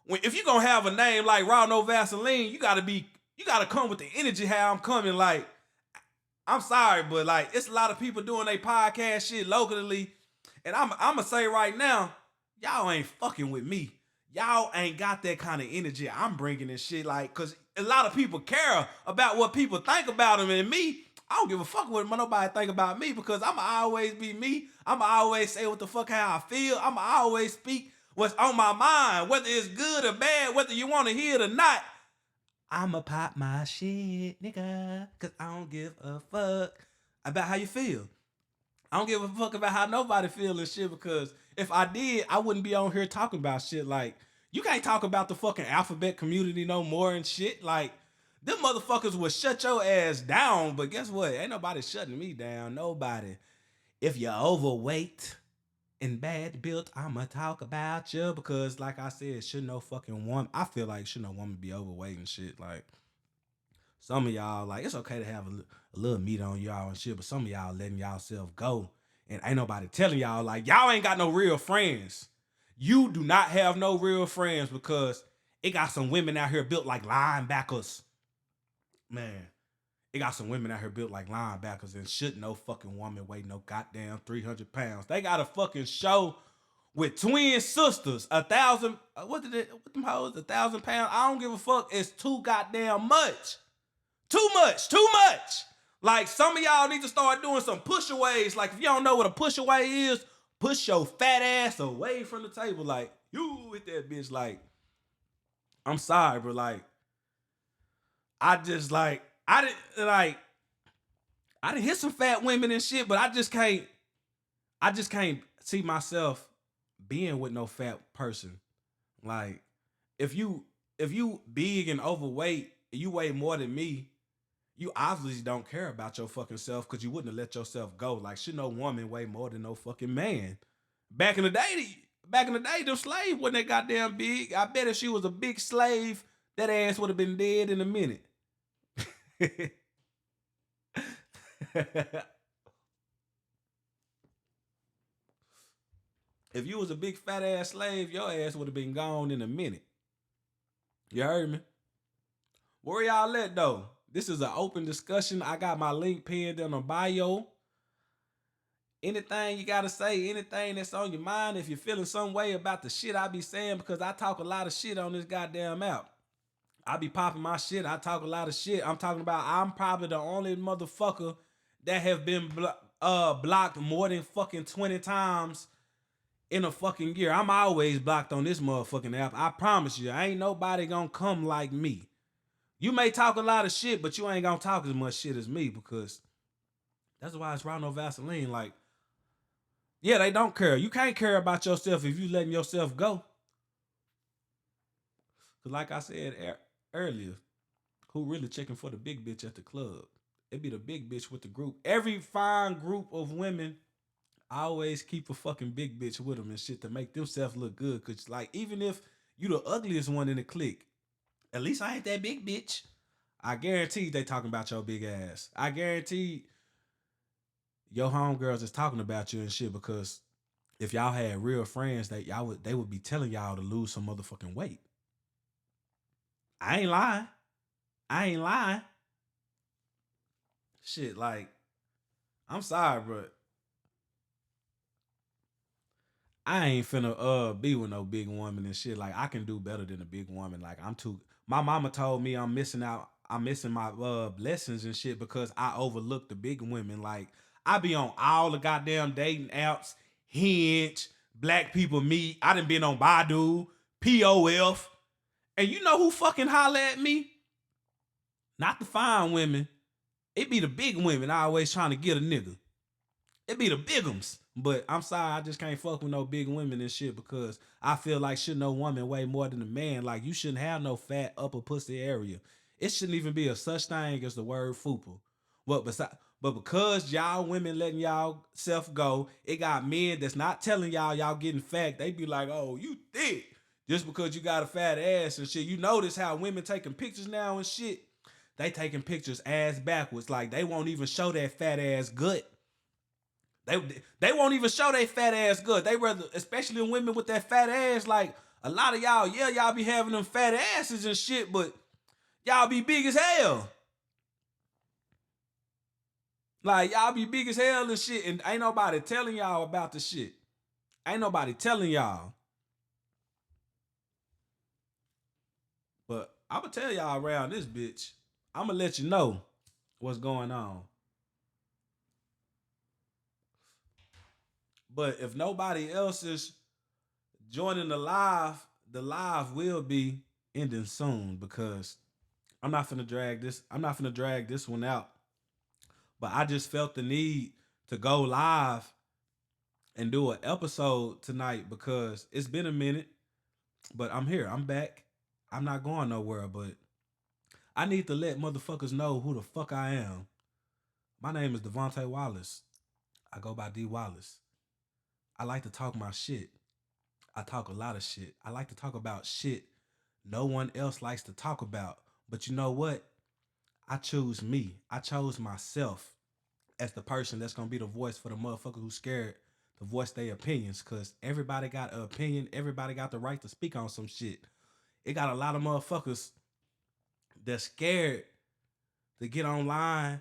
if you gonna have a name like Raw No Vaseline, you gotta come with the energy how I'm coming. Like, I'm sorry, but like it's a lot of people doing their podcast shit locally. And I'ma say right now, y'all ain't fucking with me. Y'all ain't got that kind of energy I'm bringing and shit. Like, cause a lot of people care about what people think about them, and me, I don't give a fuck what nobody think about me because I'ma always be me. I'ma always say what the fuck how I feel. I'ma always speak what's on my mind, whether it's good or bad, whether you want to hear it or not. I'ma pop my shit, nigga, cause I don't give a fuck about how you feel. I don't give a fuck about how nobody feel and shit because if I did, I wouldn't be on here talking about shit. Like, you can't talk about the fucking alphabet community no more and shit. Like, them motherfuckers will shut your ass down, but guess what? Ain't nobody shutting me down. Nobody. If you're overweight and bad built, I'ma talk about you because, like I said, should no fucking woman. I feel like should no woman be overweight and shit. Like, some of y'all, like, it's okay to have a little meat on y'all and shit, but some of y'all letting y'all self go. And ain't nobody telling y'all, like, y'all ain't got no real friends. You do not have no real friends because it got some women out here built like linebackers. Man, it got some women out here built like linebackers and should no fucking woman weigh no goddamn 300 pounds. They got a fucking show with twin sisters. 1,000, what them hoes? 1,000 pounds. I don't give a fuck. It's too goddamn much. Too much. Like, some of y'all need to start doing some push-aways. Like, if you don't know what a push-away is, push your fat ass away from the table. Like, you hit that bitch. Like, I'm sorry, bro. Like, I didn't hit some fat women and shit, but I just can't see myself being with no fat person. Like, if you big and overweight, you weigh more than me, you obviously don't care about your fucking self because you wouldn't have let yourself go. Like, should no woman weigh more than no fucking man? Back in the day, them slaves wasn't that goddamn big. I bet if she was a big slave, that ass would have been dead in a minute. If you was a big fat ass slave, your ass would have been gone in a minute. You heard me? Where y'all at though? This is an open discussion. I got my link pinned in the bio. Anything you gotta say, anything that's on your mind, if you're feeling some way about the shit I be saying, because I talk a lot of shit on this goddamn app. I be popping my shit. I talk a lot of shit. I'm talking about I'm probably the only motherfucker that have been blocked more than fucking 20 times in a fucking year. I'm always blocked on this motherfucking app. I promise you, ain't nobody gonna come like me. You may talk a lot of shit, but you ain't gonna talk as much shit as me because that's why it's Ronald Vaseline. Like, yeah, they don't care. You can't care about yourself if you letting yourself go. Cause like I said earlier, who really checking for the big bitch at the club? It be the big bitch with the group. Every fine group of women always keep a fucking big bitch with them and shit to make themselves look good. Cause like, even if you the ugliest one in the clique, at least I ain't that big bitch. I guarantee they talking about your big ass. I guarantee your homegirls is talking about you and shit because if y'all had real friends, they would be telling y'all to lose some motherfucking weight. I ain't lying. Shit, like, I'm sorry, but I ain't finna be with no big woman and shit. Like I can do better than a big woman. Like I'm too. My mama told me I'm missing out. I'm missing my blessings and shit because I overlook the big women. Like I be on all the goddamn dating apps, Hinge, Black People Meet. I done been on Badu, POF, and you know who fucking holler at me? Not the fine women. It be the big women always trying to get a nigga. It be the bigums. But I'm sorry, I just can't fuck with no big women and shit because I feel like should no woman weigh more than a man. Like you shouldn't have no fat upper pussy area. It shouldn't even be a such thing as the word fupa. But because y'all women letting y'all self go, it got men that's not telling y'all getting fat. They be like, oh, you thick. Just because you got a fat ass and shit. You notice how women taking pictures now and shit. They taking pictures ass backwards. Like they won't even show that fat ass gut. They won't even show their fat ass good. They rather, especially women with that fat ass, like a lot of y'all, yeah, y'all be having them fat asses and shit, but y'all be big as hell. Like y'all be big as hell and shit, and ain't nobody telling y'all about the shit. Ain't nobody telling y'all. But I'ma tell y'all around this bitch. I'ma let you know what's going on. But if nobody else is joining the live will be ending soon because I'm not finna drag this. I'm not finna drag this one out. But I just felt the need to go live and do an episode tonight because it's been a minute. But I'm here. I'm back. I'm not going nowhere. But I need to let motherfuckers know who the fuck I am. My name is Devontae Wallace. I go by D Wallace. I like to talk my shit. I talk a lot of shit. I like to talk about shit no one else likes to talk about. But you know what? I choose me. I chose myself as the person that's gonna be the voice for the motherfucker who's scared to voice their opinions. Cause everybody got an opinion. Everybody got the right to speak on some shit. It got a lot of motherfuckers that's scared to get online,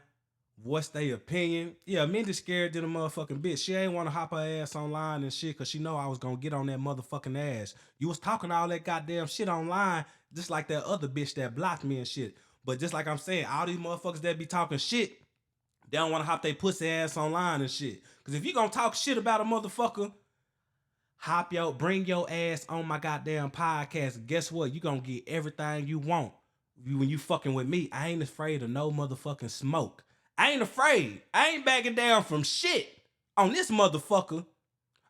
voice their opinion. Yeah, Mindy scared than a motherfucking bitch. She ain't want to hop her ass online and shit because she know I was going to get on that motherfucking ass. You was talking all that goddamn shit online just like that other bitch that blocked me and shit. But just like I'm saying, all these motherfuckers that be talking shit, they don't want to hop their pussy ass online and shit. Because if you going to talk shit about a motherfucker, bring your ass on my goddamn podcast. Guess what? You going to get everything you want. When you fucking with me, I ain't afraid of no motherfucking smoke. I ain't afraid. I ain't backing down from shit on this motherfucker.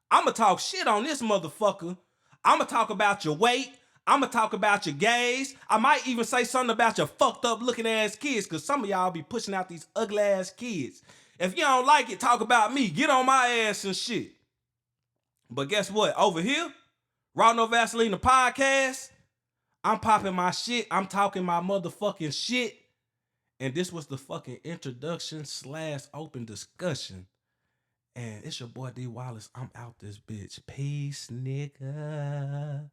I'ma talk shit on this motherfucker. I'ma talk about your weight. I'ma talk about your gays. I might even say something about your fucked up looking ass kids, because some of y'all be pushing out these ugly ass kids. If you don't like it, talk about me. Get on my ass and shit. But guess what? Over here, Raw No Vaseline, the podcast, I'm popping my shit. I'm talking my motherfucking shit. And this was the fucking introduction / open discussion. And it's your boy D Wallace. I'm out this bitch. Peace, nigga.